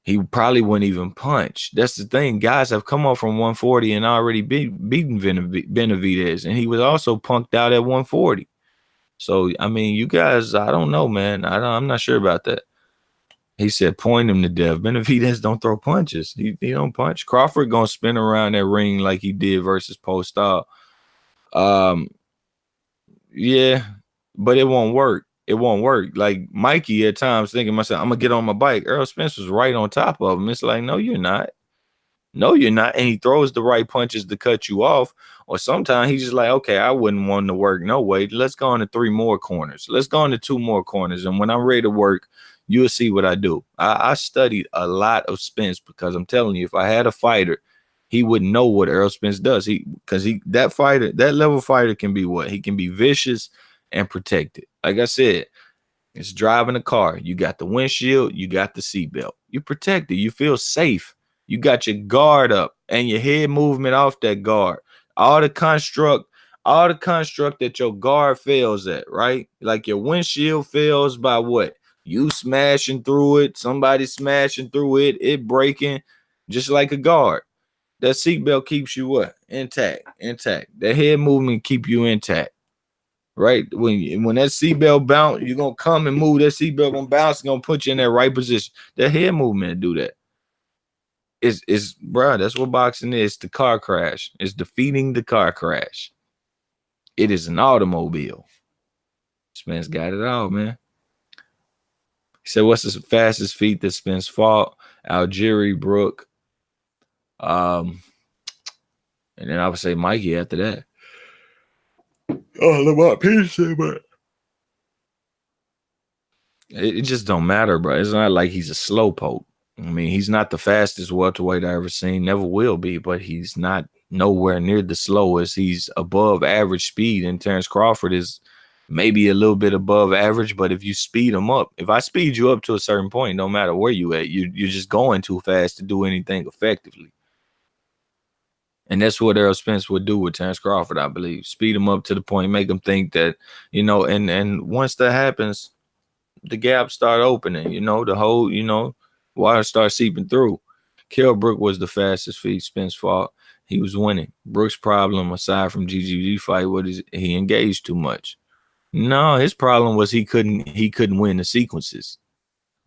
He probably wouldn't even punch. That's the thing. Guys have come up from 140 and already beaten Benavidez, and he was also punked out at 140. So, I mean, you guys, I don't know, man. I'm not sure about that. He said, point him to death. Benavidez don't throw punches. He don't punch. Crawford gonna spin around that ring like he did versus Postal. Yeah, but it won't work. It won't work. Like Mikey at times thinking myself, I'm gonna get on my bike. Errol Spence was right on top of him. It's like, no, you're not. No, you're not. And he throws the right punches to cut you off. Or sometimes he's just like, okay, I wouldn't want to work. No way. Let's go into 3 more corners. Let's go into 2 more corners. And when I'm ready to work, you'll see what I do. I studied a lot of Spence because I'm telling you, if I had a fighter, he would know what Errol Spence does. That level fighter can be what? He can be vicious and protected. Like I said, it's driving a car. You got the windshield, you got the seatbelt. You protected. You feel safe. You got your guard up and your head movement off that guard. All the construct that your guard fails at, right? Like your windshield fails by what? You smashing through it, somebody smashing through it, it breaking, just like a guard. That seatbelt keeps you what? Intact. That head movement keep you intact. Right? When that seatbelt bounce, you're gonna come and move. That seatbelt gonna bounce, gonna put you in that right position. That head movement do that. It's bro, that's what boxing is. The car crash. It's defeating the car crash. It is an automobile. This man's got it all, man. He said, what's the fastest feat that Spence fought? Algieri, Brook. And then I would say Mikey after that. Oh, Lamont Peterson, but it just don't matter, bro. It's not like he's a slowpoke. I mean, he's not the fastest welterweight I ever seen, never will be, but he's not nowhere near the slowest. He's above average speed, and Terrence Crawford is maybe a little bit above average, but if you speed him up, if I speed you up to a certain point, no matter where you at, you're just going too fast to do anything effectively. And that's what Errol Spence would do with Terrence Crawford, I believe. Speed him up to the point, make him think that, and once that happens, the gaps start opening, the whole, water starts seeping through. Kell Brook was the fastest feat Spence fought. He was winning. Brook's problem, aside from GGG fight, he engaged too much. No, his problem was he couldn't win the sequences.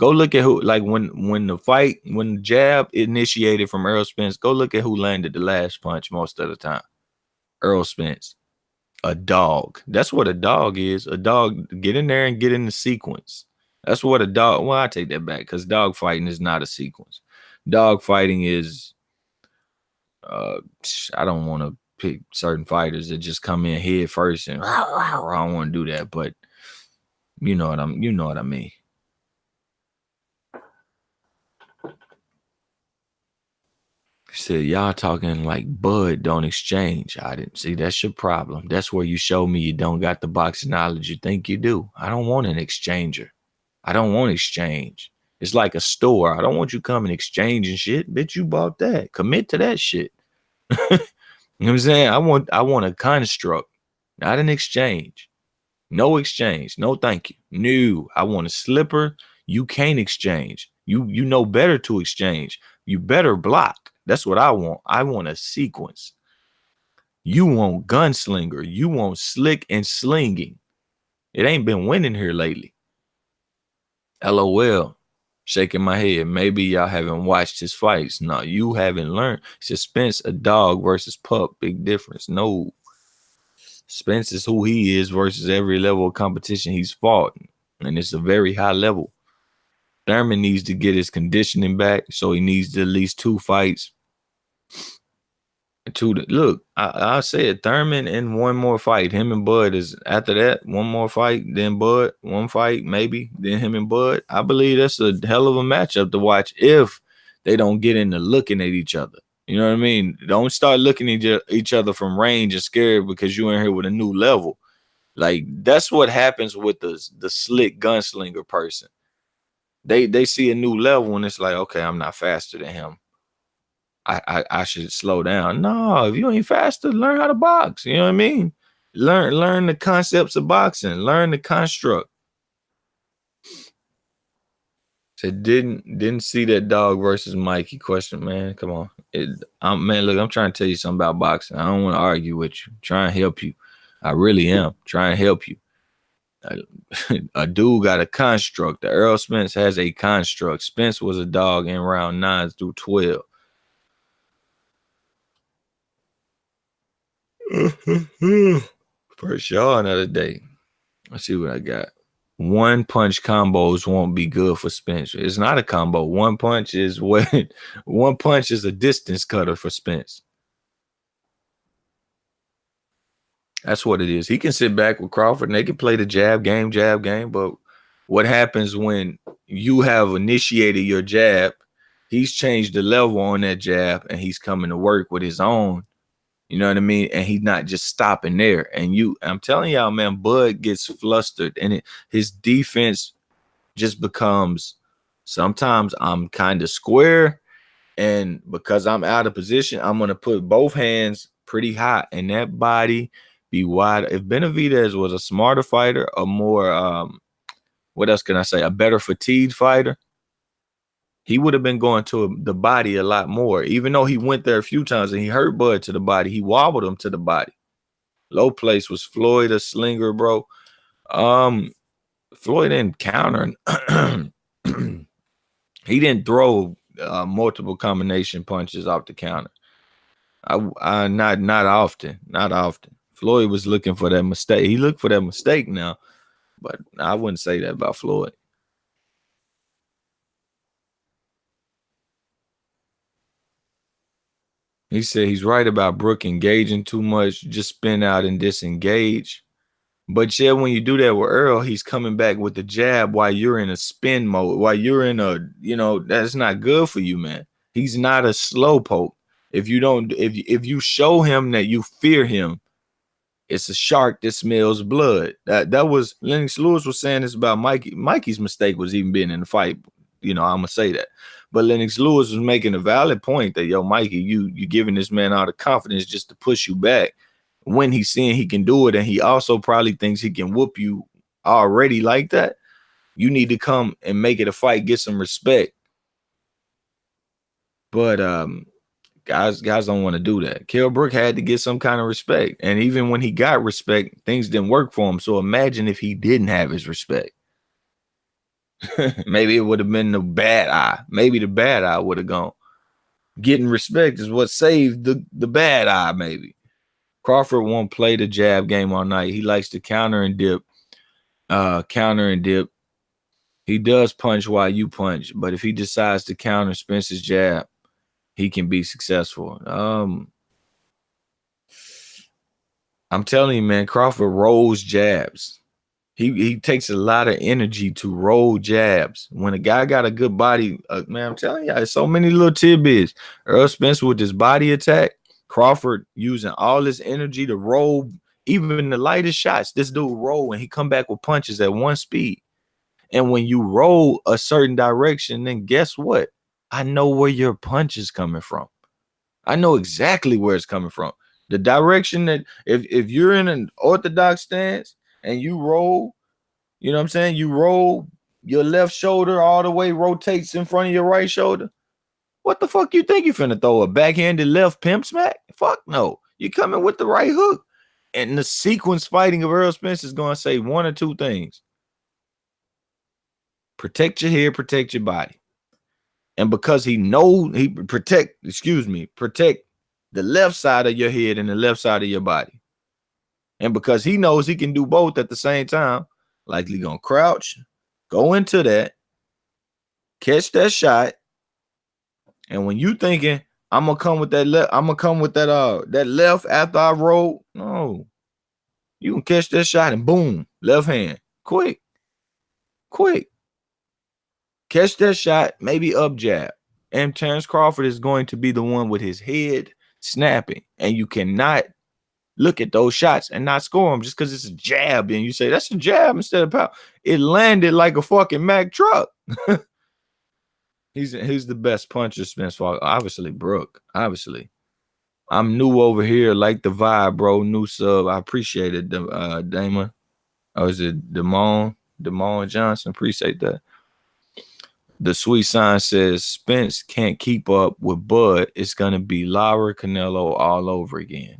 Go look at who, like when the jab initiated from Errol Spence, go look at who landed the last punch most of the time. Errol Spence. A dog. That's what a dog is. A dog, get in there and get in the sequence. That's what a dog, well, I take that back because dog fighting is not a sequence. Dog fighting is, I don't want to pick certain fighters that just come in head first and I don't want to do that, but you know what I mean. He said, y'all talking like Bud don't exchange. I didn't see. That's your problem. That's where you show me you don't got the boxing knowledge you think you do. I don't want an exchanger. I don't want exchange. It's like a store. I don't want you coming exchanging shit. Bitch, you bought that. Commit to that shit. You know what I'm saying? I want a construct, not an exchange. No exchange. No thank you. No. I want a slipper. You can't exchange. You know better to exchange. You better block. That's what I want. I want a sequence. You want gunslinger. You want slick and slinging. It ain't been winning here lately. LOL. Shaking my head. Maybe y'all haven't watched his fights. No, you haven't learned. He said Spence, a dog versus pup. Big difference. No. Spence is who he is versus every level of competition he's fought. And it's a very high level. Thurman needs to get his conditioning back. So he needs at least 2 fights. Look, I said Thurman and 1 more fight. Him and Bud is after that. 1 more fight, then Bud. 1 fight, maybe, then him and Bud. I believe that's a hell of a matchup to watch if they don't get into looking at each other. You know what I mean? Don't start looking at each other from range and scared because you in here with a new level. Like that's what happens with the slick gunslinger person. They see a new level and it's like, okay, I'm not faster than him. I should slow down. No, if you ain't faster, learn how to box. You know what I mean? Learn the concepts of boxing. Learn the construct. Said didn't see that dog versus Mikey question, man. Come on. Man, look, I'm trying to tell you something about boxing. I don't want to argue with you. I'm trying to help you. I really am trying to help you. A dude got a construct. The Errol Spence has a construct. Spence was a dog in round 9 through 12. For sure, another day. Let's see what I got. One punch combos won't be good for Spence. It's not a combo. One punch is one punch is a distance cutter for Spence. That's what it is. He can sit back with Crawford and they can play the jab game. But what happens when you have initiated your jab, he's changed the level on that jab and he's coming to work with his own. You know what I mean? And he's not just stopping there. And I'm telling y'all, man, Bud gets flustered and his defense just becomes, sometimes I'm kind of square. And because I'm out of position, I'm going to put both hands pretty high and that body be wide. If Benavidez was a smarter fighter, a more, what else can I say? A better fatigued fighter, he would have been going to the body a lot more. Even though he went there a few times and he hurt Bud to the body, he wobbled him to the body. Low place was Floyd a slinger, bro. Floyd didn't counter. He didn't throw multiple combination punches off the counter. Not often. Floyd was looking for that mistake. He looked for that mistake now, but I wouldn't say that about Floyd. He said he's right about Brook engaging too much, just spin out and disengage. But yeah, when you do that with Earl, he's coming back with the jab while you're in a spin mode, while you're in a, that's not good for you, man. He's not a slow poke. If you show him that you fear him, it's a shark that smells blood. That was Lennox Lewis was saying this about Mikey. Mikey's mistake was even being in the fight. I'm gonna say that. But Lennox Lewis was making a valid point that, yo, Mikey, you giving this man all the confidence just to push you back when he's seeing he can do it. And he also probably thinks he can whoop you already like that. You need to come and make it a fight, get some respect. But guys don't want to do that. Kell Brook had to get some kind of respect. And even when he got respect, things didn't work for him. So imagine if he didn't have his respect. Maybe it would have been the bad eye. Maybe the bad eye would have gone. Getting respect is what saved the bad eye, maybe. Crawford won't play the jab game all night. He likes to counter and dip. He does punch while you punch, but if he decides to counter Spence's jab, he can be successful. I'm telling you, man, Crawford rolls jabs. He takes a lot of energy to roll jabs. When a guy got a good body, man, I'm telling you, there's so many little tidbits. Errol Spence with his body attack, Crawford using all his energy to roll even the lightest shots. This dude roll and he come back with punches at one speed. And when you roll a certain direction, then guess what? I know where your punch is coming from. I know exactly where it's coming from. The direction that if you're in an orthodox stance and you roll, you know what I'm saying? You roll your left shoulder all the way, rotates in front of your right shoulder. What the fuck you think you finna throw? A backhanded left pimp smack? Fuck no. You're coming with the right hook. And the sequence fighting of Errol Spence is going to say one or two things. Protect your head, protect your body. And because protect the left side of your head and the left side of your body. And because he knows he can do both at the same time, likely gonna crouch, go into that, catch that shot. And when you thinking, I'm gonna come with that left, that left after I roll. No, you can catch that shot and boom, left hand. Quick. Catch that shot, maybe up jab. And Terrence Crawford is going to be the one with his head snapping. And you cannot look at those shots and not score them just because it's a jab. And you say, that's a jab instead of power. It landed like a fucking Mack truck. He's the best puncher, Spence Fights. Obviously, Brooke. Obviously. I'm new over here. Like the vibe, bro. New sub. I appreciate it, Damon. Oh, is it Damon Johnson? Appreciate that. The sweet sign says Spence can't keep up with Bud. It's gonna be Lara Canelo all over again.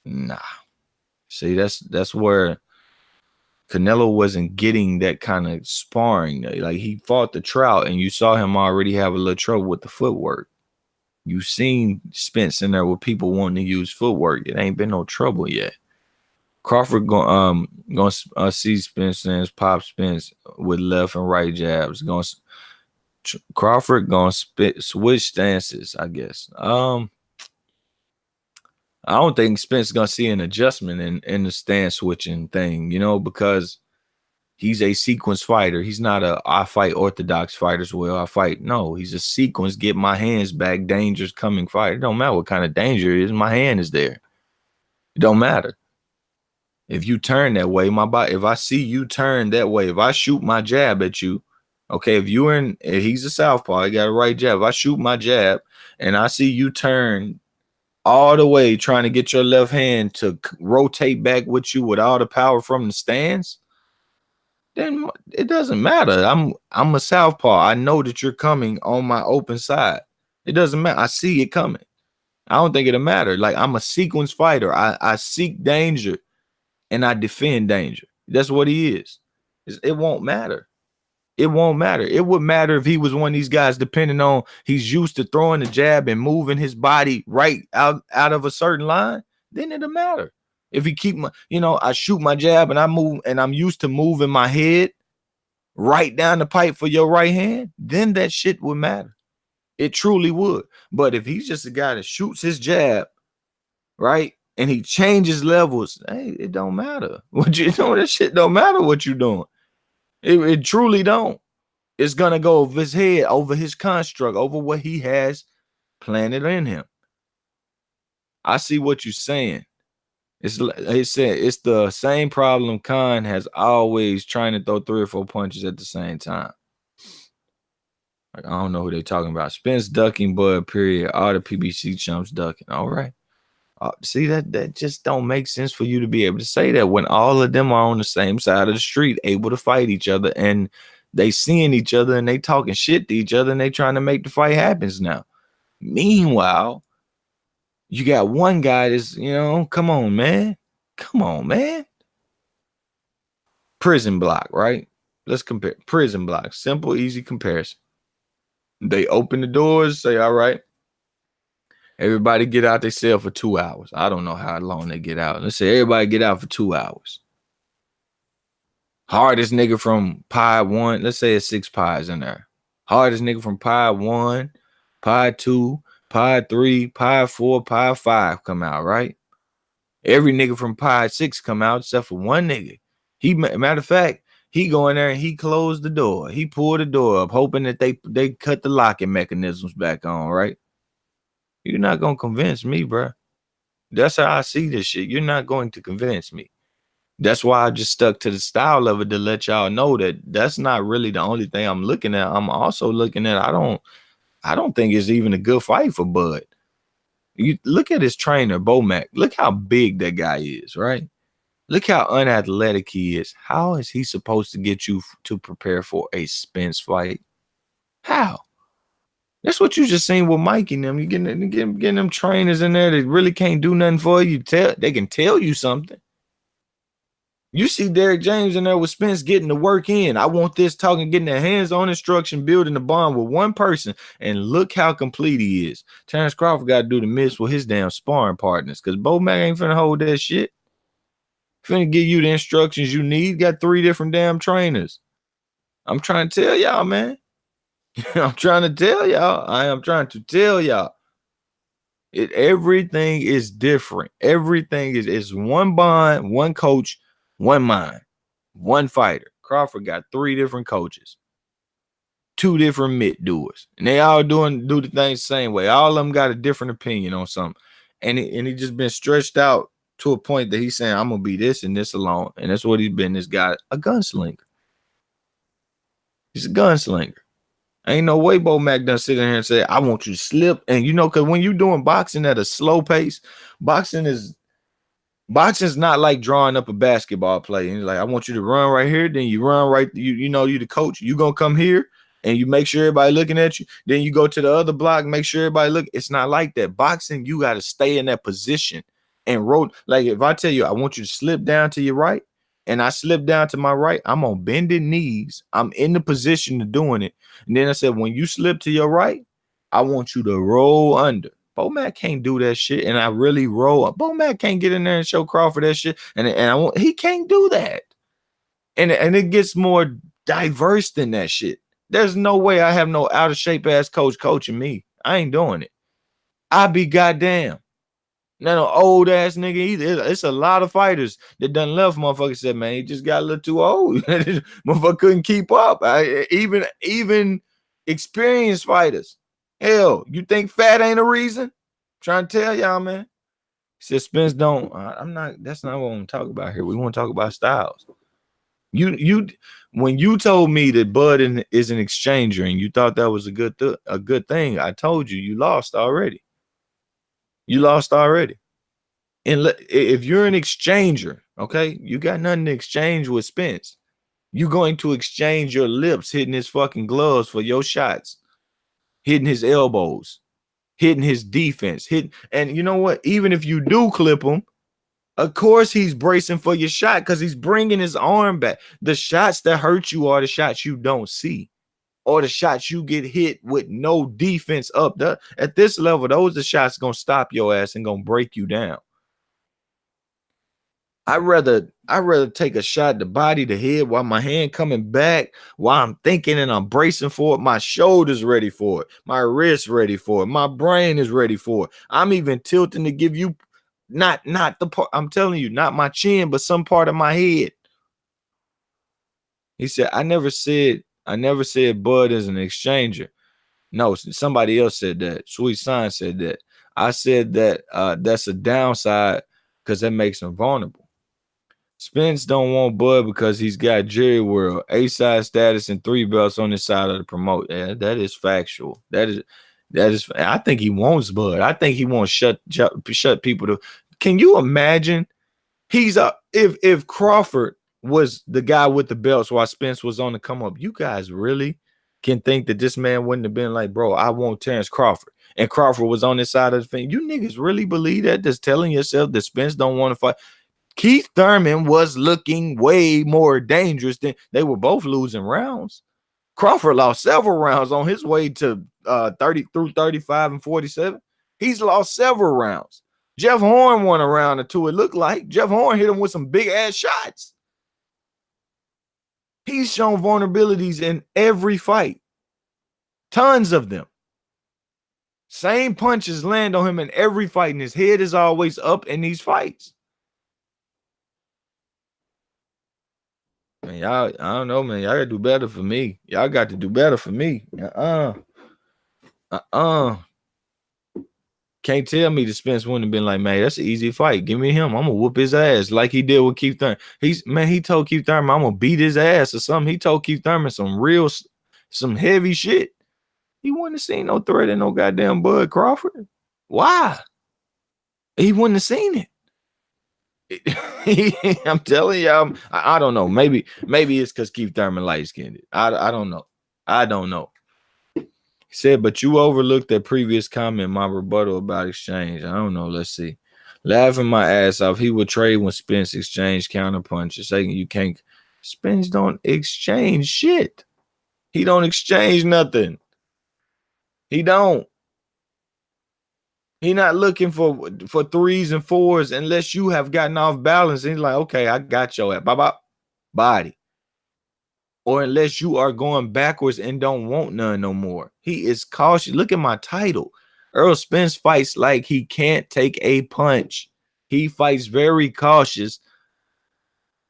Nah. See, that's where Canelo wasn't getting that kind of sparring. Like he fought the Trout, and you saw him already have a little trouble with the footwork. You seen Spence in there with people wanting to use footwork. It ain't been no trouble yet. Crawford gonna see Spence and pop Spence with left and right jabs. Crawford gonna switch stances, I guess. I don't think Spence gonna see an adjustment in the stance switching thing, because he's a sequence fighter. He's not I fight orthodox fighters. Well, I fight. No, he's a sequence. Get my hands back. Danger's coming fight. It don't matter what kind of danger it is. My hand is there. It don't matter. If you turn that way, my body, if I see you turn that way, if I shoot my jab at you, okay, if he's a southpaw, he got a right jab. If I shoot my jab and I see you turn all the way trying to get your left hand to rotate back with you with all the power from the stands, then it doesn't matter. I'm a southpaw. I know that you're coming on my open side. It doesn't matter. I see it coming. I don't think it'll matter. Like, I'm a sequence fighter. I seek danger. And I defend danger. That's what he is. It won't matter. It won't matter. It would matter if he was one of these guys, depending on he's used to throwing the jab and moving his body right out of a certain line. Then it'll matter. If he keep I shoot my jab and I move and I'm used to moving my head right down the pipe for your right hand, then that shit would matter. It truly would. But if he's just a guy that shoots his jab, right? And he changes levels. Hey, it don't matter. What you doing? That shit don't matter what you're doing. It truly don't. It's gonna go over his head, over his construct, over what he has planted in him. I see what you're saying. It's the same problem Khan has always, trying to throw 3 or 4 punches at the same time. Like, I don't know who they're talking about. Spence ducking, Bud, period. All the PBC chumps ducking. All right. See, that just don't make sense for you to be able to say that when all of them are on the same side of the street, able to fight each other, and they seeing each other and they talking shit to each other and they trying to make the fight happens now. Meanwhile, you got one guy that's, come on, man. Come on, man. Prison block, right? Let's compare. Prison block. Simple, easy comparison. They open the doors, say, all right, everybody get out their cell for 2 hours. I don't know how long they get out. Let's say everybody get out for 2 hours. Hardest nigga from pie 1, let's say it's 6 pies in there. Hardest nigga from pie 1, pie 2, pie 3, pie 4, pie 5 come out, right? Every nigga from pie 6 come out except for one nigga. Matter of fact, he go in there and he closed the door. He pulled the door up, hoping that they cut the locking mechanisms back on, right? You're not going to convince me, bro. That's how I see this shit. You're not going to convince me. That's why I just stuck to the style of it, to let y'all know that that's not really the only thing I'm looking at. I'm also looking at, I don't think it's even a good fight for Bud. You look at his trainer, Bomac. Look how big that guy is, right? Look how unathletic he is. How is he supposed to get you to prepare for a Spence fight? How? That's what you just seen with Mike and them. You getting them trainers in there that really can't do nothing for you. They can tell you something. You see Derek James in there with Spence getting the work in. I want this, talking, getting their hands-on instruction, building the bond with one person. And look how complete he is. Terrence Crawford got to do the miss with his damn sparring partners, because Bo Mac ain't finna hold that shit. Finna give you the instructions you need. Got 3 different damn trainers. I'm trying to tell y'all, man. I'm trying to tell y'all. I am trying to tell y'all. Everything is different. Everything is one bond, one coach, one mind, one fighter. Crawford got 3 different coaches. two different mitt doers, and they all do the things the same way. All of them got a different opinion on something, and he just been stretched out to a point that he's saying, I'm gonna be this and this alone, and that's what he's been. This guy, a gunslinger. He's a gunslinger. Ain't no way Bo Mac done sit in here and say, I want you to slip. And you know, because when you're doing boxing at a slow pace, boxing's not like drawing up a basketball play. And he's like, I want you to run right here. Then you run right. You know, you the coach. You gonna come here and you make sure everybody looking at you. Then you go to the other block, make sure everybody look. It's not like that. Boxing, you got to stay in that position and roll. Like if I tell you, I want you to slip down to your right, and I slip down to my right, I'm on bended knees. I'm in the position of doing it. And then I said, when you slip to your right, I want you to roll under. Bo Mac can't do that shit, and I really roll up. Bo Mac can't get in there and show Crawford that shit, and he can't do that. And it gets more diverse than that shit. There's no way I have no out of shape ass coach coaching me. I ain't doing it. I be goddamn. Not no old ass nigga either. It's a lot of fighters that done left. Motherfucker said, man, he just got a little too old. Motherfucker couldn't keep up. Even experienced fighters. Hell, you think fat ain't a reason? I'm trying to tell y'all, man. He said, Spence don't. That's not what I want to talk about here. We want to talk about styles. When you told me that Bud is an exchanger and you thought that was a good thing, I told you lost already. You lost already. And if you're an exchanger, okay, you got nothing to exchange with Spence. You're going to exchange your lips hitting his fucking gloves for your shots, hitting his elbows, hitting his defense, and you know what? Even if you do clip him, of course he's bracing for your shot because he's bringing his arm back. The shots that hurt you are the shots you don't see, or the shots you get hit with no defense up. At this level, those are the shots gonna stop your ass and gonna break you down. I'd rather take a shot to body, the head, while my hand coming back, while I'm thinking and I'm bracing for it. My shoulder's ready for it. My wrist ready for it. My brain is ready for it. I'm even tilting to give you not the part. I'm telling you, not my chin, but some part of my head. He said, I never said Bud is an exchanger. No, somebody else said that. Sweet Sign said that. I said that that's a downside because that makes him vulnerable. Spence don't want Bud because he's got Jerry World, A-side status, and 3 belts on his side of the promote. Yeah, that is factual. That is. I think he wants Bud. I think he wants shut people to. Can you imagine? He's if Crawford was the guy with the belts while Spence was on the come up, you guys really can think that this man wouldn't have been like, bro, I want Terrence Crawford, and Crawford was on this side of the thing. You niggas really believe that? Just telling yourself that Spence don't want to fight. Keith Thurman was looking way more dangerous than they were both losing rounds. Crawford lost several rounds on his way to 30 through 35 and 47. He's lost several rounds. Jeff Horn won a round or two. It looked like Jeff Horn hit him with some big ass shots. He's shown vulnerabilities in every fight. Tons of them. Same punches land on him in every fight, and his head is always up in these fights. Man, y'all, I don't know, man. Y'all gotta do better for me. Y'all got to do better for me. Can't tell me the Spence wouldn't have been like, man, that's an easy fight. Give me him. I'm gonna whoop his ass like he did with Keith Thurman. He told Keith Thurman, I'm gonna beat his ass or something. He told Keith Thurman some heavy shit. He wouldn't have seen no threat in no goddamn Bud Crawford. Why? He wouldn't have seen it. I'm telling y'all, I don't know. Maybe it's because Keith Thurman light-skinned. I don't know. I don't know. He said, but you overlooked that previous comment, my rebuttal about exchange. I don't know. Let's see. Laughing my ass off. He would trade when Spence exchanged counter punches. Saying you can't. Spence don't exchange shit. He don't exchange nothing. He don't. He not looking for 3s and 4s unless you have gotten off balance. And he's like, okay, I got your body. Or unless you are going backwards and don't want none no more. He is cautious. Look at my title. Errol Spence fights like he can't take a punch. He fights very cautious.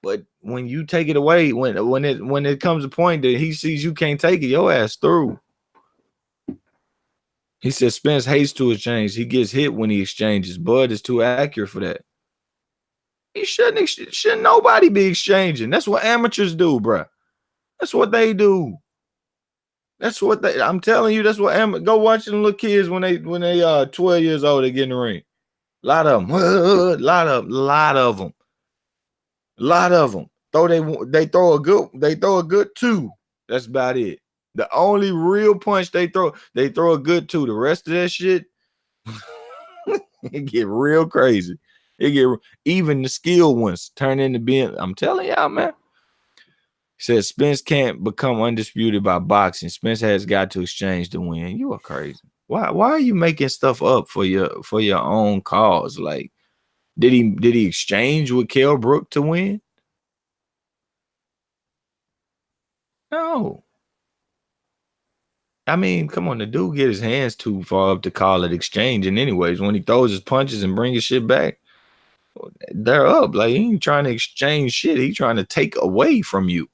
But when you take it away, when it comes a point that he sees you can't take it, your ass through. He said Spence hates to exchange. He gets hit when he exchanges. Bud is too accurate for that. He shouldn't nobody be exchanging. That's what amateurs do, bruh. That's what they do. That's what I'm telling you. That's what go watch them little kids when they 12 years old, they get in the ring. A lot of them. lot of them. They throw a good two. That's about it. The only real punch they throw a good two. The rest of that shit, it get real crazy. It get even the skilled ones turn into being. I'm telling y'all, man. He says Spence can't become undisputed by boxing. Spence has got to exchange to win. You are crazy. Why are you making stuff up for your own cause? Like, did he exchange with Kell Brook to win? No. I mean, come on, the dude get his hands too far up to call it exchanging anyways. When he throws his punches and bring his shit back, they're up. Like, he ain't trying to exchange shit. He trying to take away from you.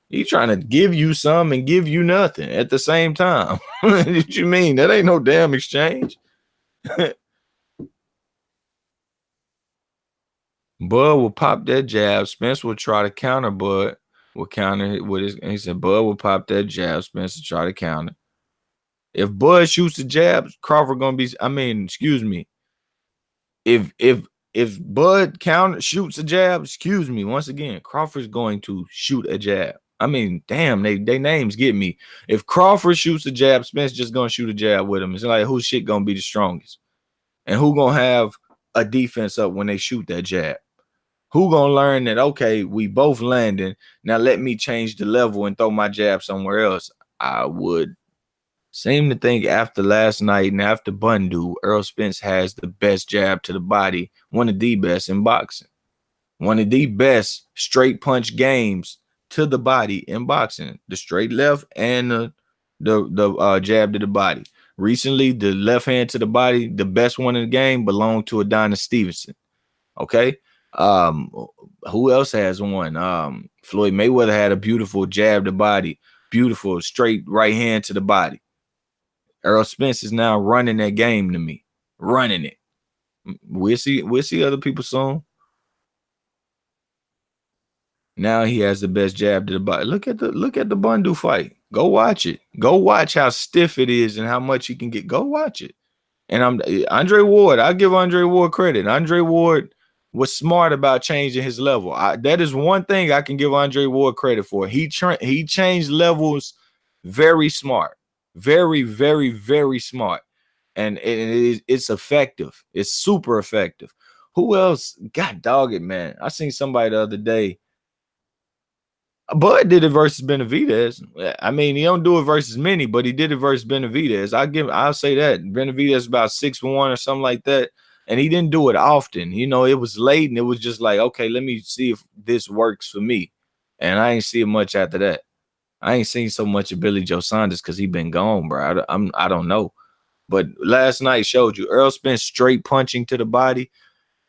He trying to give you some and give you nothing at the same time. What you mean? That ain't no damn exchange. Bud will pop that jab. Spence will try to counter. Bud will counter with his. He said Bud will pop that jab. Spence will try to counter. If Bud shoots the jab, Crawford gonna be. I mean, excuse me. If Bud shoots a jab, excuse me. Once again, Crawford's going to shoot a jab. I mean, damn, they names get me. If Crawford shoots a jab, Spence just gonna shoot a jab with him. It's like whose shit gonna be the strongest, and who gonna have a defense up when they shoot that jab? Who gonna learn that? Okay, we both landing. Now let me change the level and throw my jab somewhere else. I would seem to think after last night and after Bundu, Errol Spence has the best jab to the body, one of the best in boxing, one of the best straight punch games to the body in boxing, the straight left and the jab to the body. Recently, the left hand to the body, the best one in the game, belonged to Adonis Stevenson. Okay. Who else has one? Floyd Mayweather had a beautiful jab to body, beautiful straight right hand to the body. Errol Spence is now running that game to me, running it. We'll see other people soon. Now he has the best jab to the body. Look at the Bundu fight. Go watch it. Go watch how stiff it is and how much he can get. Go watch it. And Andre Ward. I give Andre Ward credit. Andre Ward was smart about changing his level. That is one thing I can give Andre Ward credit for. He changed levels very smart. Very, very, very smart. And it's effective. It's super effective. Who else? God dog it, man. I seen somebody the other day. Bud did it versus Benavidez. I mean, he don't do it versus many, but he did it versus Benavidez. I'll say that. Benavidez about 6'1" or something like that. And he didn't do it often. You know, it was late and it was just like, okay, let me see if this works for me. And I ain't see it much after that. I ain't seen so much of Billy Joe Saunders because he been gone, bro. I don't know. But last night showed you Errol Spence straight punching to the body.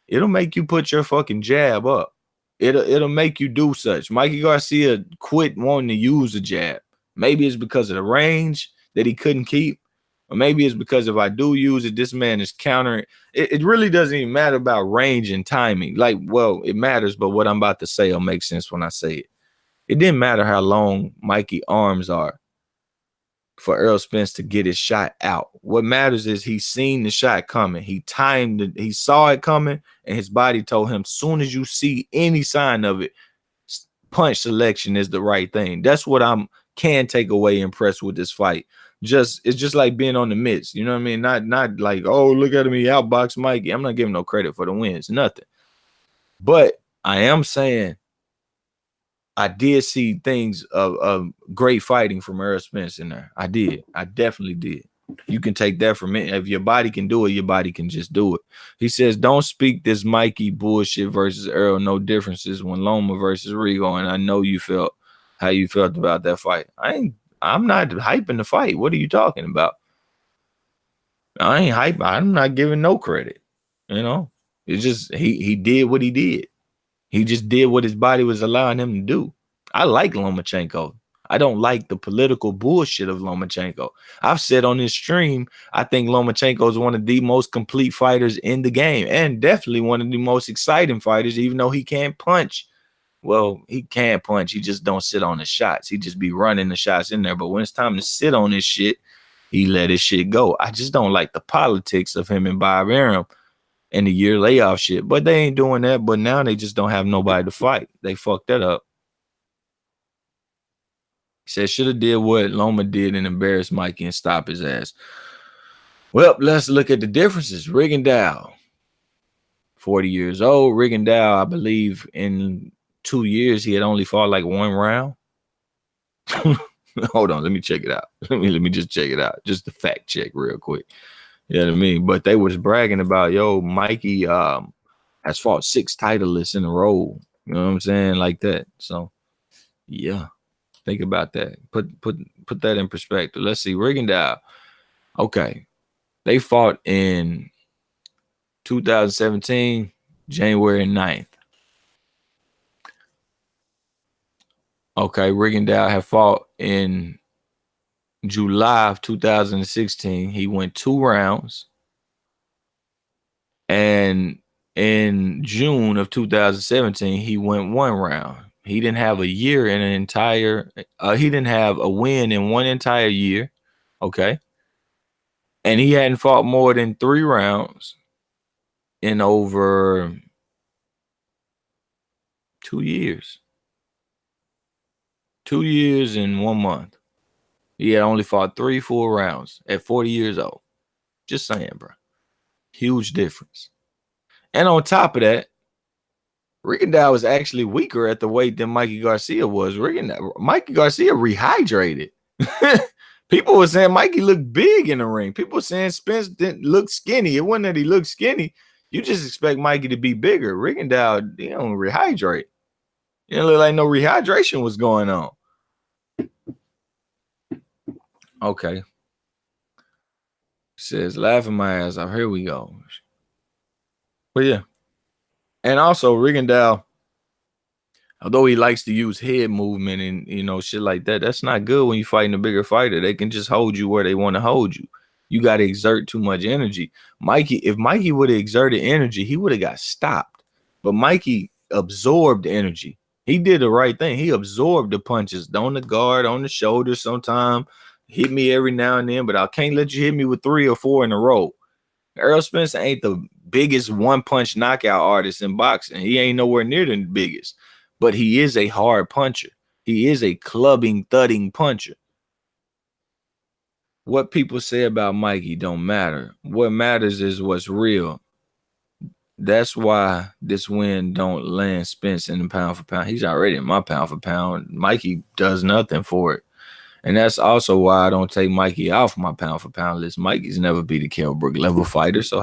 It'll make you put your fucking jab up. It'll make you do such. Mikey Garcia quit wanting to use a jab. Maybe it's because of the range that he couldn't keep. Or maybe it's because if I do use it, this man is countering. It really doesn't even matter about range and timing. Like, well, it matters, but what I'm about to say will make sense when I say it. It didn't matter how long Mikey's arms are for Errol Spence to get his shot out. What matters is he's seen the shot coming. He timed it. He saw it coming, and his body told him, soon as you see any sign of it, punch selection is the right thing. That's what can take away impressed with this fight. It's just like being on the mitts. You know what I mean? Not like, oh, look at him, he outboxed Mikey. I'm not giving no credit for the wins, nothing. But I am saying I did see things of great fighting from Errol Spence in there. I did. I definitely did. You can take that from me. If your body can do it, your body can just do it. He says, don't speak this Mikey bullshit versus Errol. No differences when Loma versus Rigo. And I know you felt how you felt about that fight. I'm not hyping the fight. What are you talking about? I ain't hype. I'm not giving no credit. You know, it's just he did what he did. He just did what his body was allowing him to do. I like Lomachenko. I don't like the political bullshit of Lomachenko. I've said on this stream, I think Lomachenko is one of the most complete fighters in the game, and definitely one of the most exciting fighters, even though he can't punch. Well, he can punch. He just don't sit on the shots. He just be running the shots in there. But when it's time to sit on his shit, he let his shit go. I just don't like the politics of him and Bob Arum and the year layoff shit. But they ain't doing that. But now they just don't have nobody to fight. They fucked that up. He said should have did what Loma did and embarrass Mikey and stop his ass. Well, let's look at the differences. Rigondeaux, 40 years old. Rigondeaux, I believe in 2 years, he had only fought like one round. Hold on, let me check it out. Let me just check it out. Just to fact check real quick. You know what I mean? But they was bragging about, yo, Mikey has fought 6 titleists in a row. You know what I'm saying? Like that. So yeah. Think about that. Put that in perspective. Let's see. Rigondeaux. Okay. They fought in 2017, January 9th. Okay, Rigondeaux had fought in July of 2016. He went 2 rounds. And in June of 2017, he went 1 round. He didn't have a year in an entire, he didn't have a win in 1 entire year. Okay. And he hadn't fought more than 3 rounds in over 2 years. 2 years and 1 month. He had only fought 3 full rounds at 40 years old. Just saying, bro. Huge difference. And on top of that, Rigondeaux was actually weaker at the weight than Mikey Garcia was. Mikey Garcia rehydrated. People were saying Mikey looked big in the ring. People were saying Spence didn't look skinny. It wasn't that he looked skinny. You just expect Mikey to be bigger. Rigondeaux, he don't rehydrate. It didn't look like no rehydration was going on. Okay. Says, laughing my ass off. Here we go. But yeah. And also, Rigondeaux, although he likes to use head movement and, you know, shit like that, that's not good when you're fighting a bigger fighter. They can just hold you where they want to hold you. You got to exert too much energy. If Mikey would have exerted energy, he would have got stopped. But Mikey absorbed energy. He did the right thing. He absorbed the punches on the guard, on the shoulder sometime. Hit me every now and then, but I can't let you hit me with 3 or 4 in a row. Errol Spence ain't the biggest one-punch knockout artist in boxing. He ain't nowhere near the biggest. But he is a hard puncher. He is a clubbing, thudding puncher. What people say about Mikey don't matter. What matters is what's real. That's why this win don't land Spence in the pound for pound. He's already in my pound for pound. Mikey does nothing for it. And that's also why I don't take Mikey off my pound for pound list. Mikey's never beat a Kell Brook level fighter. So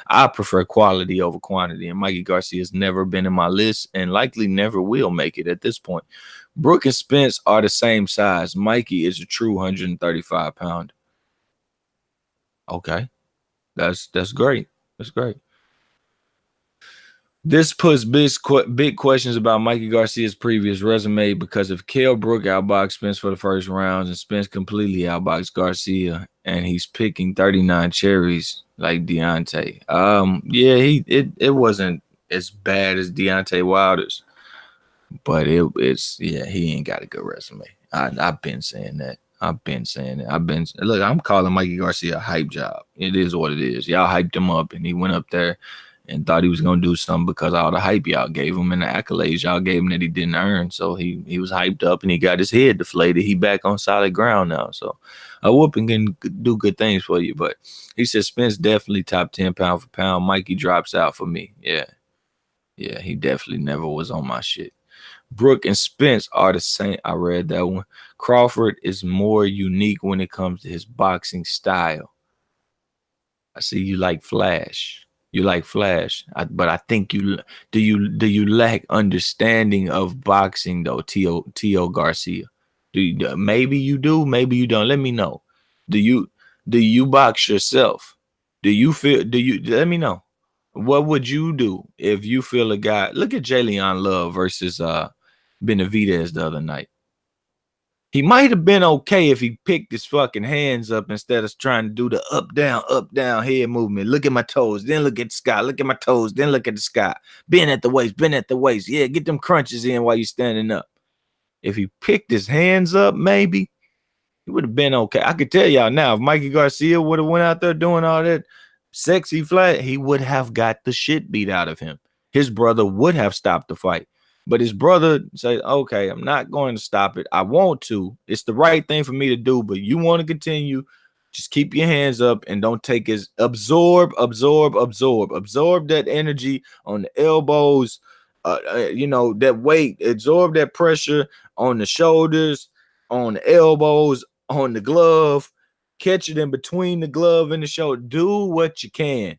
I prefer quality over quantity. And Mikey Garcia's never been in my list and likely never will make it at this point. Brook and Spence are the same size. Mikey is a true 135 pounder. Okay. That's great. That's great. This puts big questions about Mikey Garcia's previous resume because if Kell Brook outboxed Spence for the first rounds and Spence completely outboxed Garcia and he's picking 39 cherries like Deontay. Yeah, it wasn't as bad as Deontay Wilder's, but he ain't got a good resume. I've been saying that. Look, I'm calling Mikey Garcia a hype job. It is what it is. Y'all hyped him up and he went up there and thought he was going to do something because of all the hype y'all gave him and the accolades y'all gave him that he didn't earn. So he was hyped up and he got his head deflated. He back on solid ground now. So a whooping can do good things for you. But he said Spence definitely top 10 pound for pound. Mikey drops out for me. Yeah, he definitely never was on my shit. Brook and Spence are the same. I read that one. Crawford is more unique when it comes to his boxing style. I see you like Flash. You like Flash, but I think you lack understanding of boxing though, T.O. Garcia. Maybe you do, maybe you don't. Let me know. Do you box yourself? Let me know. What would you do if you feel a guy? Look at Jalen Love versus Benavidez the other night. He might have been okay if he picked his fucking hands up instead of trying to do the up, down head movement. Look at my toes, then look at the sky. Look at my toes, then look at the sky. Bend at the waist, bend at the waist. Yeah, get them crunches in while you're standing up. If he picked his hands up, maybe he would have been okay. I could tell y'all now, if Mikey Garcia would have went out there doing all that sexy flat, he would have got the shit beat out of him. His brother would have stopped the fight. But his brother said, okay, I'm not going to stop it. I want to. It's the right thing for me to do, but you want to continue. Just keep your hands up and don't take his absorb that energy on the elbows, that weight, absorb that pressure on the shoulders, on the elbows, on the glove, catch it in between the glove and the shoulder. Do what you can.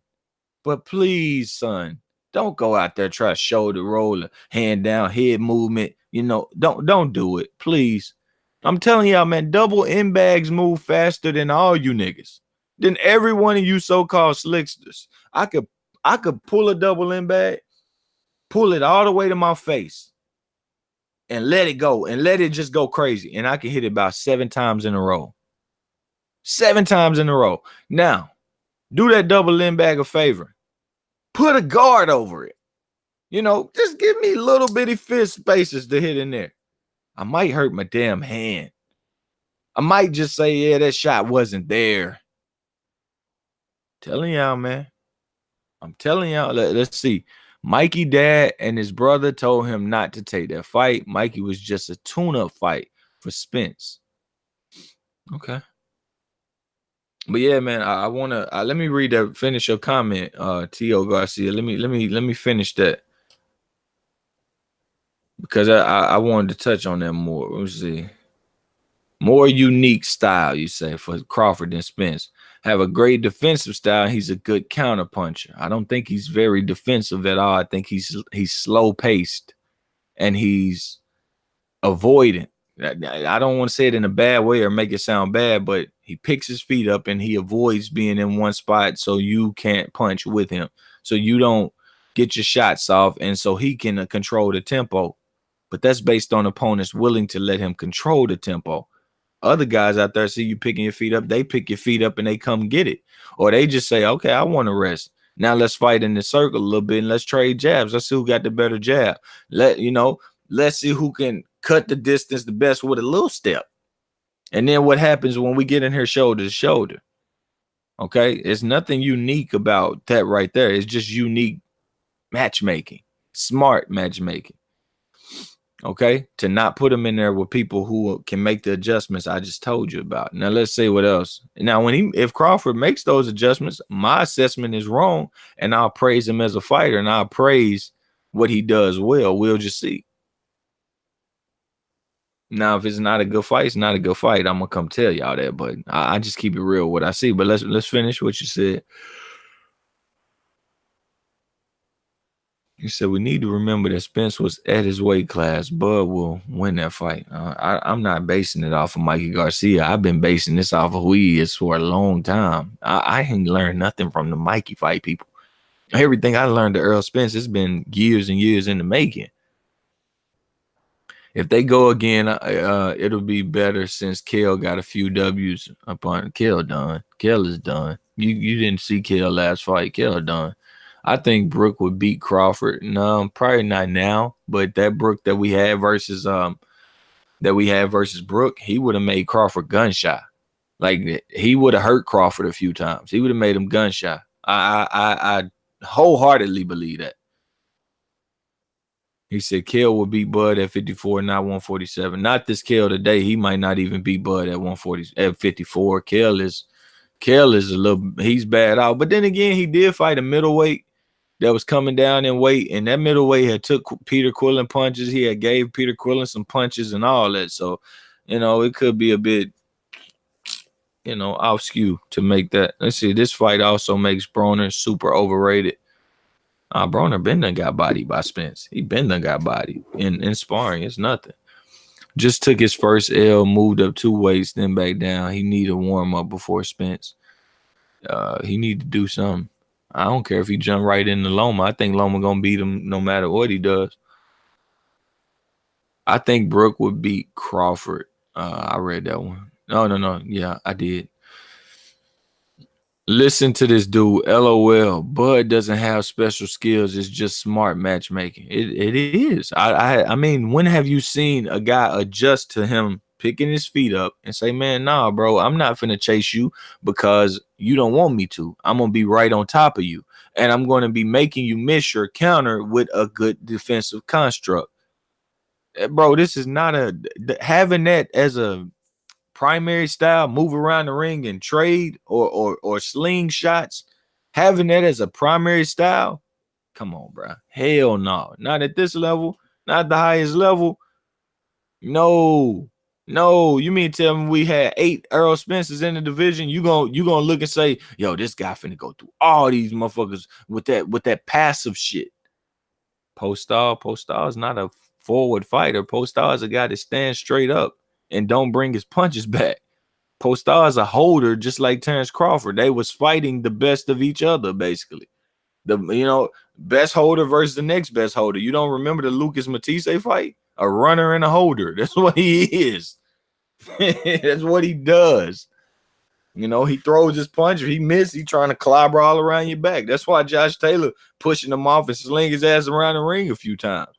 But please, son, don't go out there try to shoulder roll, hand down, head movement. Don't do it, please. I'm telling y'all, man, double end bags move faster than all you niggas. Than every one of you so-called slicksters. I could pull a double end bag, pull it all the way to my face, and let it go, and let it just go crazy. And I can hit it about 7 times in a row. 7 times in a row. Now, do that double end bag a favor. Put a guard over it. Just give me little bitty fist spaces to hit in there. I might hurt my damn hand. I might just say, yeah, that shot wasn't there. Telling y'all, man. I'm telling y'all. Let's see. Mikey dad and his brother told him not to take that fight. Mikey was just a tune-up fight for Spence. Okay. But yeah, man, I wanna let me read that. Finish your comment, T.O. Garcia. Let me finish that because I wanted to touch on that more. Let's see. More unique style, you say, for Crawford than Spence. Have a great defensive style. He's a good counter puncher. I don't think he's very defensive at all. I think he's slow paced and he's avoidant. I don't want to say it in a bad way or make it sound bad, but he picks his feet up and he avoids being in one spot so you can't punch with him. So you don't get your shots off and so he can control the tempo. But that's based on opponents willing to let him control the tempo. Other guys out there see you picking your feet up, they pick your feet up and they come get it. Or they just say, okay, I want to rest. Now let's fight in the circle a little bit and let's trade jabs. Let's see who got the better jab. Let's see who can cut the distance the best with a little step. And then what happens when we get in here shoulder to shoulder? Okay, it's nothing unique about that right there. It's just unique matchmaking, smart matchmaking. Okay, to not put them in there with people who can make the adjustments I just told you about. Now let's say what else. Now if Crawford makes those adjustments, my assessment is wrong, and I'll praise him as a fighter, and I'll praise what he does well. We'll just see. Now, if it's not a good fight, it's not a good fight. I'm gonna come tell y'all that, but I just keep it real what I see. But let's finish what you said. You said we need to remember that Spence was at his weight class. Bud will win that fight. I'm not basing it off of Mikey Garcia. I've been basing this off of who he is for a long time. I ain't learned nothing from the Mikey fight people. Everything I learned to Errol Spence has been years and years in the making. If they go again, it'll be better since Kale got a few W's upon Kale done. Kale is done. You didn't see Kale last fight. Kale done. I think Brook would beat Crawford. No, probably not now. But that Brook that we had versus Brook, he would have made Crawford gunshot. Like he would have hurt Crawford a few times. He would have made him gunshot. I wholeheartedly believe that. He said Kale will beat Bud at 54, not 147. Not this Kale today. He might not even beat Bud at 140 at 54. Kale is a little. He's bad out. But then again, he did fight a middleweight that was coming down in weight, and that middleweight had took Peter Quillen punches. He had gave Peter Quillen some punches and all that. So, it could be a bit, off skew to make that. Let's see. This fight also makes Broner super overrated. Broner been done got bodied by Spence. He been done got bodied in sparring. It's nothing. Just took his first L, moved up 2 weights, then back down. He need a warm up before Spence. He need to do something. I don't care if he jump right into Loma. I think Loma gonna beat him no matter what he does. I think Brooke would beat Crawford. I read that one. No. Yeah, I did. Listen to this dude. LOL. Bud doesn't have special skills. It's just smart matchmaking. It is. I mean, when have you seen a guy adjust to him picking his feet up and say, man, nah, bro, I'm not finna chase you because you don't want me to. I'm gonna be right on top of you. And I'm gonna be making you miss your counter with a good defensive construct. Bro, this is not having that as a primary style, move around the ring and trade or sling shots, having that as a primary style, come on, bro. Hell no. Not at this level, not the highest level. No. No, you mean tell me we had 8 Errol Spencers in the division? You gonna look and say, yo, this guy finna go through all these motherfuckers with that passive shit. Postal is not a forward fighter. Postal is a guy that stands straight up and don't bring his punches back. Postal is a holder, just like Terrence Crawford. They was fighting the best of each other, basically. The best holder versus the next best holder. You don't remember the Lucas Matisse fight? A runner and a holder. That's what he is. That's what he does. He throws his punch. If he misses, he trying to clobber all around your back. That's why Josh Taylor pushing him off and sling his ass around the ring a few times.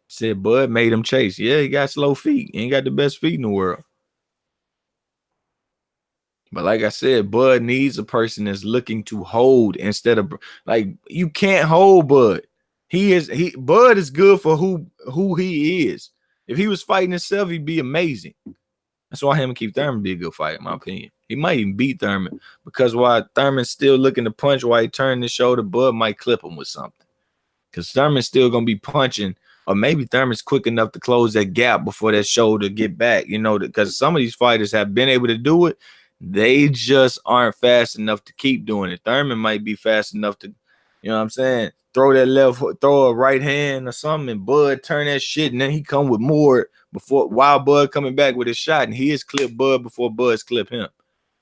Said Bud made him chase. Yeah, he got slow feet. He ain't got the best feet in the world. But like I said, Bud needs a person that's looking to hold instead of like you can't hold Bud. Bud is good for who he is. If he was fighting himself, he'd be amazing. That's why him and Keith Thurman be a good fight, in my opinion. He might even beat Thurman because while Thurman's still looking to punch while he turning his shoulder, Bud might clip him with something. Because Thurman's still gonna be punching, or maybe Thurman's quick enough to close that gap before that shoulder get back. Because some of these fighters have been able to do it. They just aren't fast enough to keep doing it. Thurman might be fast enough to, you know what I'm saying, throw a right hand or something, and Bud turn that shit, and then he come with more while Bud coming back with his shot, and he has clipped Bud before Bud's clip him.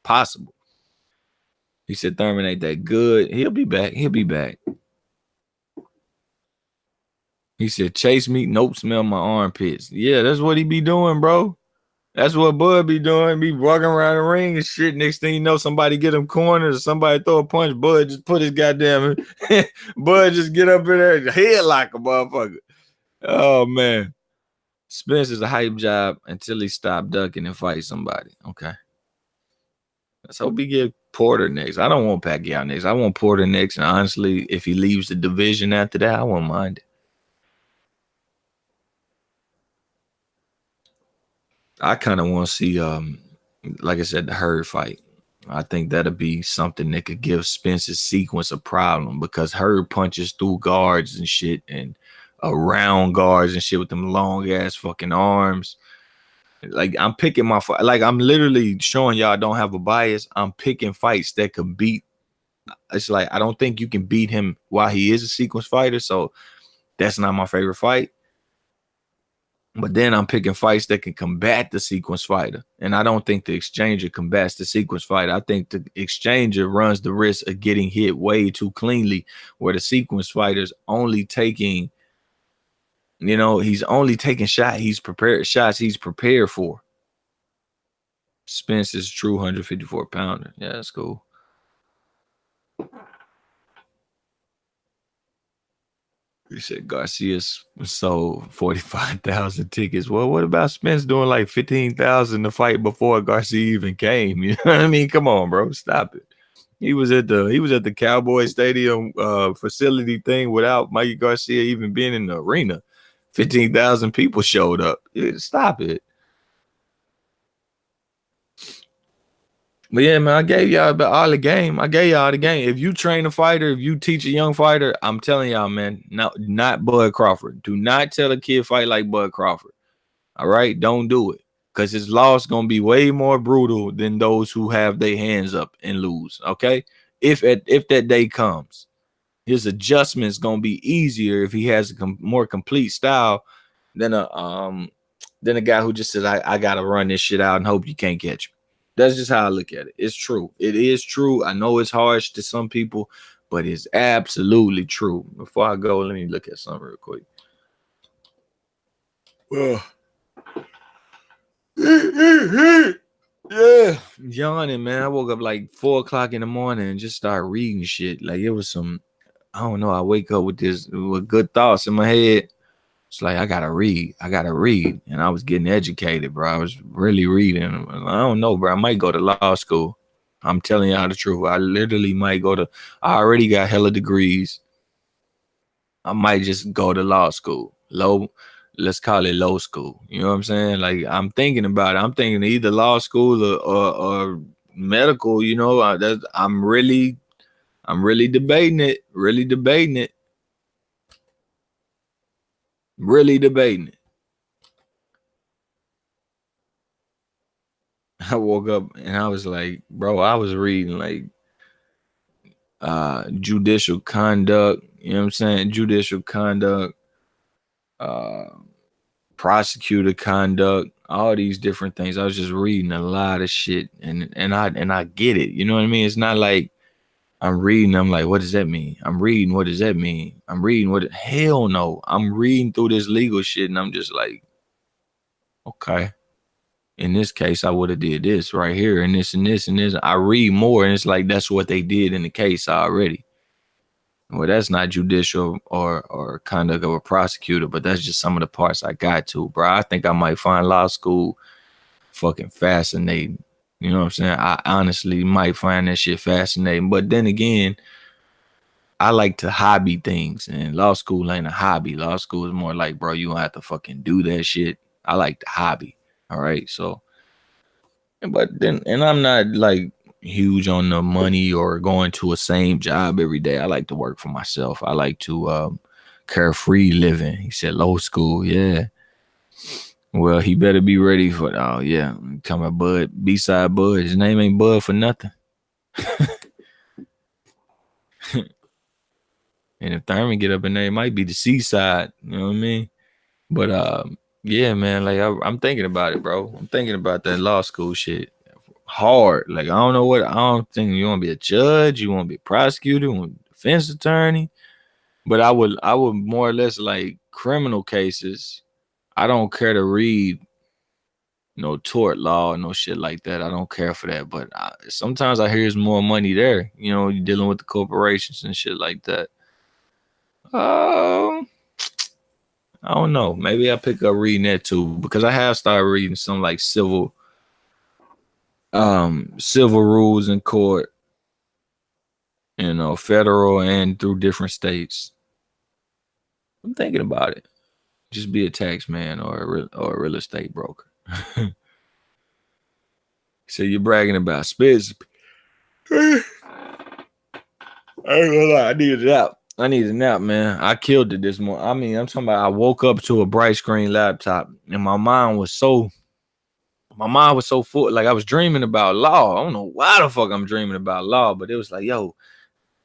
Possible. He said Thurman ain't that good. He'll be back. He said, chase me. Nope, smell my armpits. Yeah, that's what he be doing, bro. That's what Bud be doing. Be walking around the ring and shit. Next thing you know, somebody get him cornered or somebody throw a punch. Bud just put his goddamn Bud just get up in there head like a motherfucker. Oh, man. Spence is a hype job until he stop ducking and fight somebody. Okay. Let's hope he get Porter next. I don't want Pacquiao next. I want Porter next. And honestly, if he leaves the division after that, I won't mind it. I kind of want to see, like I said, the Hurd fight. I think that'll be something that could give Spence's sequence a problem because Hurd punches through guards and shit and around guards and shit with them long ass fucking arms. Like I'm picking I'm literally showing y'all I don't have a bias. I'm picking fights that could beat. It's like I don't think you can beat him while he is a sequence fighter. So that's not my favorite fight. But then I'm picking fights that can combat the sequence fighter. And I don't think the exchanger combats the sequence fighter. I think the exchanger runs the risk of getting hit way too cleanly, where the sequence fighter's only taking, he's only taking shots he's prepared for. Spence is true 154 pounder. Yeah, that's cool. He said Garcia sold 45,000 tickets. Well, what about Spence doing like 15,000 to fight before Garcia even came? You know what I mean? Come on, bro. Stop it. He was at the Cowboy Stadium facility thing without Mikey Garcia even being in the arena. 15,000 people showed up. Stop it. But yeah, man, I gave y'all all the game. If you train a fighter, if you teach a young fighter, I'm telling y'all, man, not Bud Crawford. Do not tell a kid fight like Bud Crawford. All right? Don't do it. Because his loss going to be way more brutal than those who have their hands up and lose. Okay? If that day comes. His adjustment's going to be easier if he has a more complete style than a guy who just says, I got to run this shit out and hope you can't catch me. That's just how I look at it. It's true. It is true. I know it's harsh to some people, but it's absolutely true. Before I go, let me look at something real quick. Yeah, yawning, man. I woke up like 4 o'clock in the morning and just started reading shit. Like it was some, I don't know. I wake up with good thoughts in my head. It's like I gotta read, and I was getting educated, bro. I was really reading. I don't know, bro. I might go to law school. I'm telling y'all the truth. I literally might go to. I already got hella degrees. I might just go to law school. Let's call it low school. You know what I'm saying? Like I'm thinking about it. I'm thinking either law school or medical. You know, I'm really debating it. Really debating it. Really debating it. I woke up and I was like, bro, I was reading like judicial conduct, you know what I'm saying? Judicial conduct, uh prosecutor conduct, all these different things. I was just reading a lot of shit and I get it. You know what I mean? It's not like I'm reading, I'm like, what does that mean? I'm reading, what does that mean? I'm reading hell no. I'm reading through this legal shit and I'm just like, okay. In this case, I would have did this right here and this and this and this. I read more and it's like that's what they did in the case already. Well, that's not judicial or conduct of a prosecutor, but that's just some of the parts I got to, bro. I think I might find law school fucking fascinating. You know what I'm saying? I honestly might find that shit fascinating. But then again, I like to hobby things, and law school ain't a hobby. Law school is more like, bro, you don't have to fucking do that shit. I like the hobby. All right. So, but then, and I'm not like huge on the money or going to a same job every day. I like to work for myself. I like to carefree living. He said low school, yeah. Well, he better be ready for. Oh yeah, come about Bud, B-side Bud. His name ain't Bud for nothing. And if Thurman get up in there, it might be the C-side. You know what I mean? But yeah, man. Like I'm thinking about it, bro. I'm thinking about that law school shit. Hard. Like I don't know what. I don't think you want to be a judge. You want to be a prosecutor. You want to be a defense attorney. But I would more or less like criminal cases. I don't care to read no tort law or no shit like that. I don't care for that. But sometimes I hear there's more money there. You know, you're dealing with the corporations and shit like that. Um, I don't know. Maybe I pick up reading that too because I have started reading some like civil rules in court, you know, federal and through different states. I'm thinking about it. Just be a tax man or a real estate broker. So you're bragging about Spence. I ain't gonna lie, I need a nap. I need a nap, man. I killed it this morning. I mean, I'm talking about I woke up to a bright screen laptop and my mind was so full. Like I was dreaming about law. I don't know why the fuck I'm dreaming about law, but it was like, yo,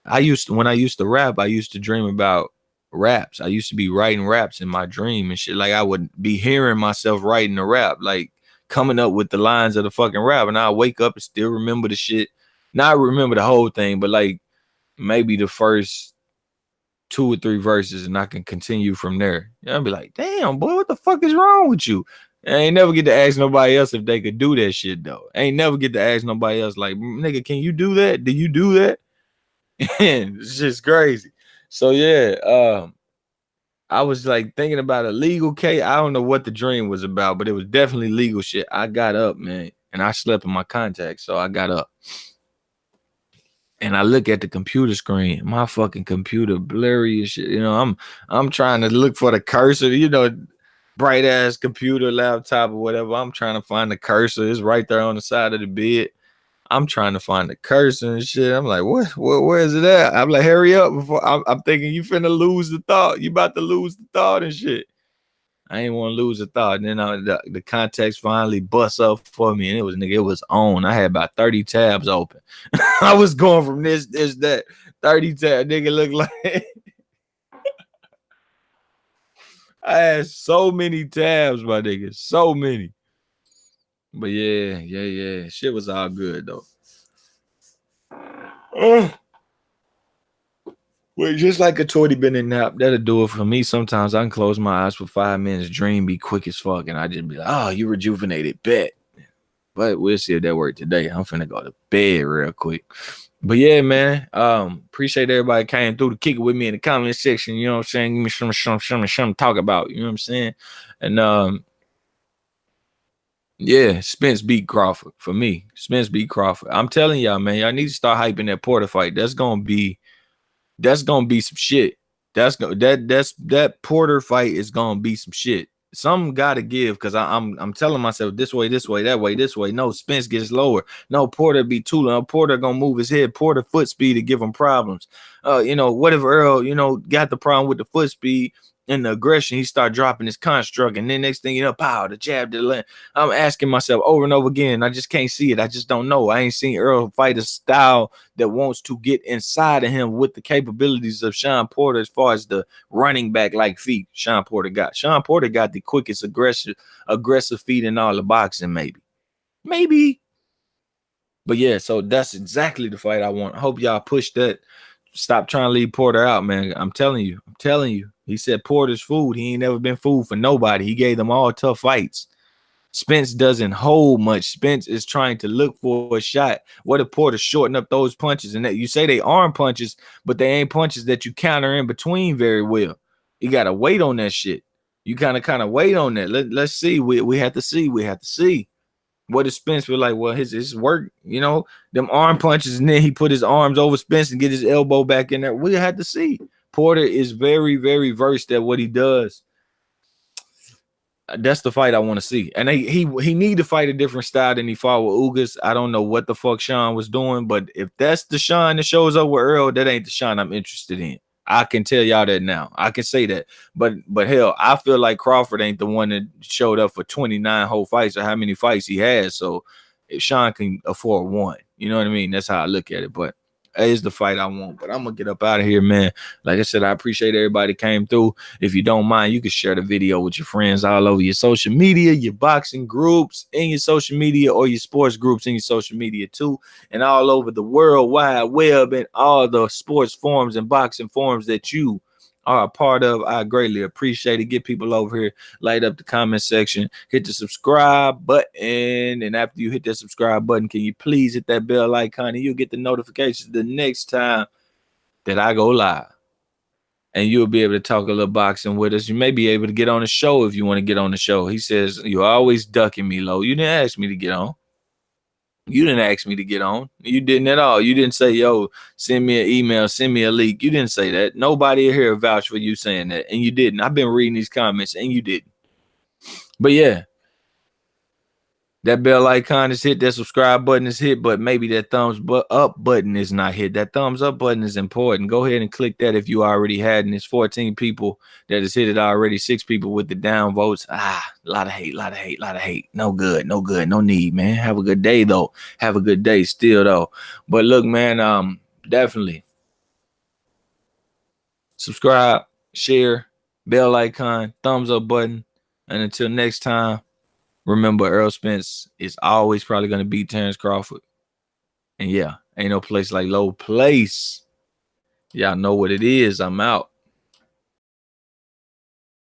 when I used to rap, I used to dream about raps. I used to be writing raps in my dream and shit. Like I would be hearing myself writing a rap, like coming up with the lines of the fucking rap. And I wake up and still remember the shit. Not remember the whole thing, but like maybe the first 2 or 3 verses and I can continue from there. I'll be like, damn, boy, what the fuck is wrong with you? I ain't never get to ask nobody else if they could do that shit though. I ain't never get to ask nobody else like, nigga, can you do that? Do you do that? It's just crazy. So yeah, I was like thinking about a legal case. I don't know what the dream was about, but it was definitely legal shit. I got up, man, and I slept in my contacts, so I got up. And I look at the computer screen, my fucking computer blurry and shit. You know, I'm trying to look for the cursor, you know, bright ass computer, laptop, or whatever. I'm trying to find the cursor. It's right there on the side of the bed. I'm trying to find the cursor and shit. I'm like, what? Where is it at? I'm like, hurry up before I'm thinking you finna lose the thought. You about to lose the thought and shit. I ain't want to lose the thought. And then the context finally busts up for me, and it was on. I had about 30 tabs open. I was going from this, that, 30 tabs. Nigga look like I had so many tabs, my nigga. So many. But yeah. Shit was all good though. Well, just like a 20-minute nap, that'll do it for me. Sometimes I can close my eyes for 5 minutes, dream be quick as fuck, and I just be like, oh, you rejuvenated, bet. But we'll see if that worked today. I'm finna go to bed real quick. But yeah, man. Appreciate everybody came through to kick it with me in the comment section. You know what I'm saying? Give me something to talk about. You know what I'm saying? And yeah, Spence beat Crawford for me. Spence beat Crawford. I'm telling y'all, man, y'all need to start hyping that Porter fight. That's gonna be some shit. That Porter fight is gonna be some shit. Something gotta give because I'm telling myself this way, that way, this way. No, Spence gets lower. No, Porter be too low. Porter gonna move his head. Porter foot speed to give him problems. What if Earl, got the problem with the foot speed and the aggression? He start dropping his construct, and then next thing you know, pow, the jab, the left. I'm asking myself over and over again. I just can't see it. I just don't know. I ain't seen Earl fight a style that wants to get inside of him with the capabilities of Sean Porter as far as the running back like feet Sean Porter got. Sean Porter got the quickest aggressive feet in all the boxing, maybe. But yeah, so that's exactly the fight I want. I hope y'all push that. Stop trying to leave Porter out, man. I'm telling you. He said Porter's food. He ain't never been food for nobody. He gave them all tough fights. Spence doesn't hold much. Spence is trying to look for a shot. What if Porter shorten up those punches? And that you say they arm punches, but they ain't punches that you counter in between very well. You gotta wait on that shit. You kind of wait on that. Let's see. We have to see. What does Spence feel like? Well, his work, them arm punches, and then he put his arms over Spence and get his elbow back in there. We had to see. Porter is very, very versed at what he does. That's the fight I want to see. And he need to fight a different style than he fought with Ugas. I don't know what the fuck Sean was doing, but if that's the Sean that shows up with Earl, that ain't the Sean I'm interested in. I can tell y'all that now. I can say that. But hell, I feel like Crawford ain't the one that showed up for 29 whole fights or how many fights he has. So if Sean can afford one, you know what I mean? That's how I look at it. But that is the fight I want. But I'm gonna get up out of here, man. Like I said, I appreciate everybody came through. If you don't mind, you can share the video with your friends all over your social media, your boxing groups in your social media, or your sports groups in your social media too, and all over the world wide web and all the sports forums and boxing forums that you are a part of. I greatly appreciate it. Get people over here, light up the comment section, hit the subscribe button, and after you hit that subscribe button, can you please hit that bell icon and you'll get the notifications the next time that I go live. And you'll be able to talk a little boxing with us. You may be able to get on the show if you want to get on the show. He says, you're always ducking me, Lo. You didn't ask me to get on. You didn't ask me to get on. You didn't at all. You didn't say, yo, send me an email, send me a leak. You didn't say that. Nobody here vouched for you saying that. And you didn't. I've been reading these comments and you didn't. But yeah, that bell icon is hit, that subscribe button is hit, but maybe that thumbs up button is not hit. That thumbs up button is important. Go ahead and click that if you already had, and it's 14 people that has hit it already, 6 people with the down votes. A lot of hate. No good, no need, man. Have a good day, though. Have a good day still, though. But look, man, definitely subscribe, share, bell icon, thumbs up button, and until next time, remember, Errol Spence is always probably going to beat Terrence Crawford. And yeah, ain't no place like low place. Y'all know what it is. I'm out.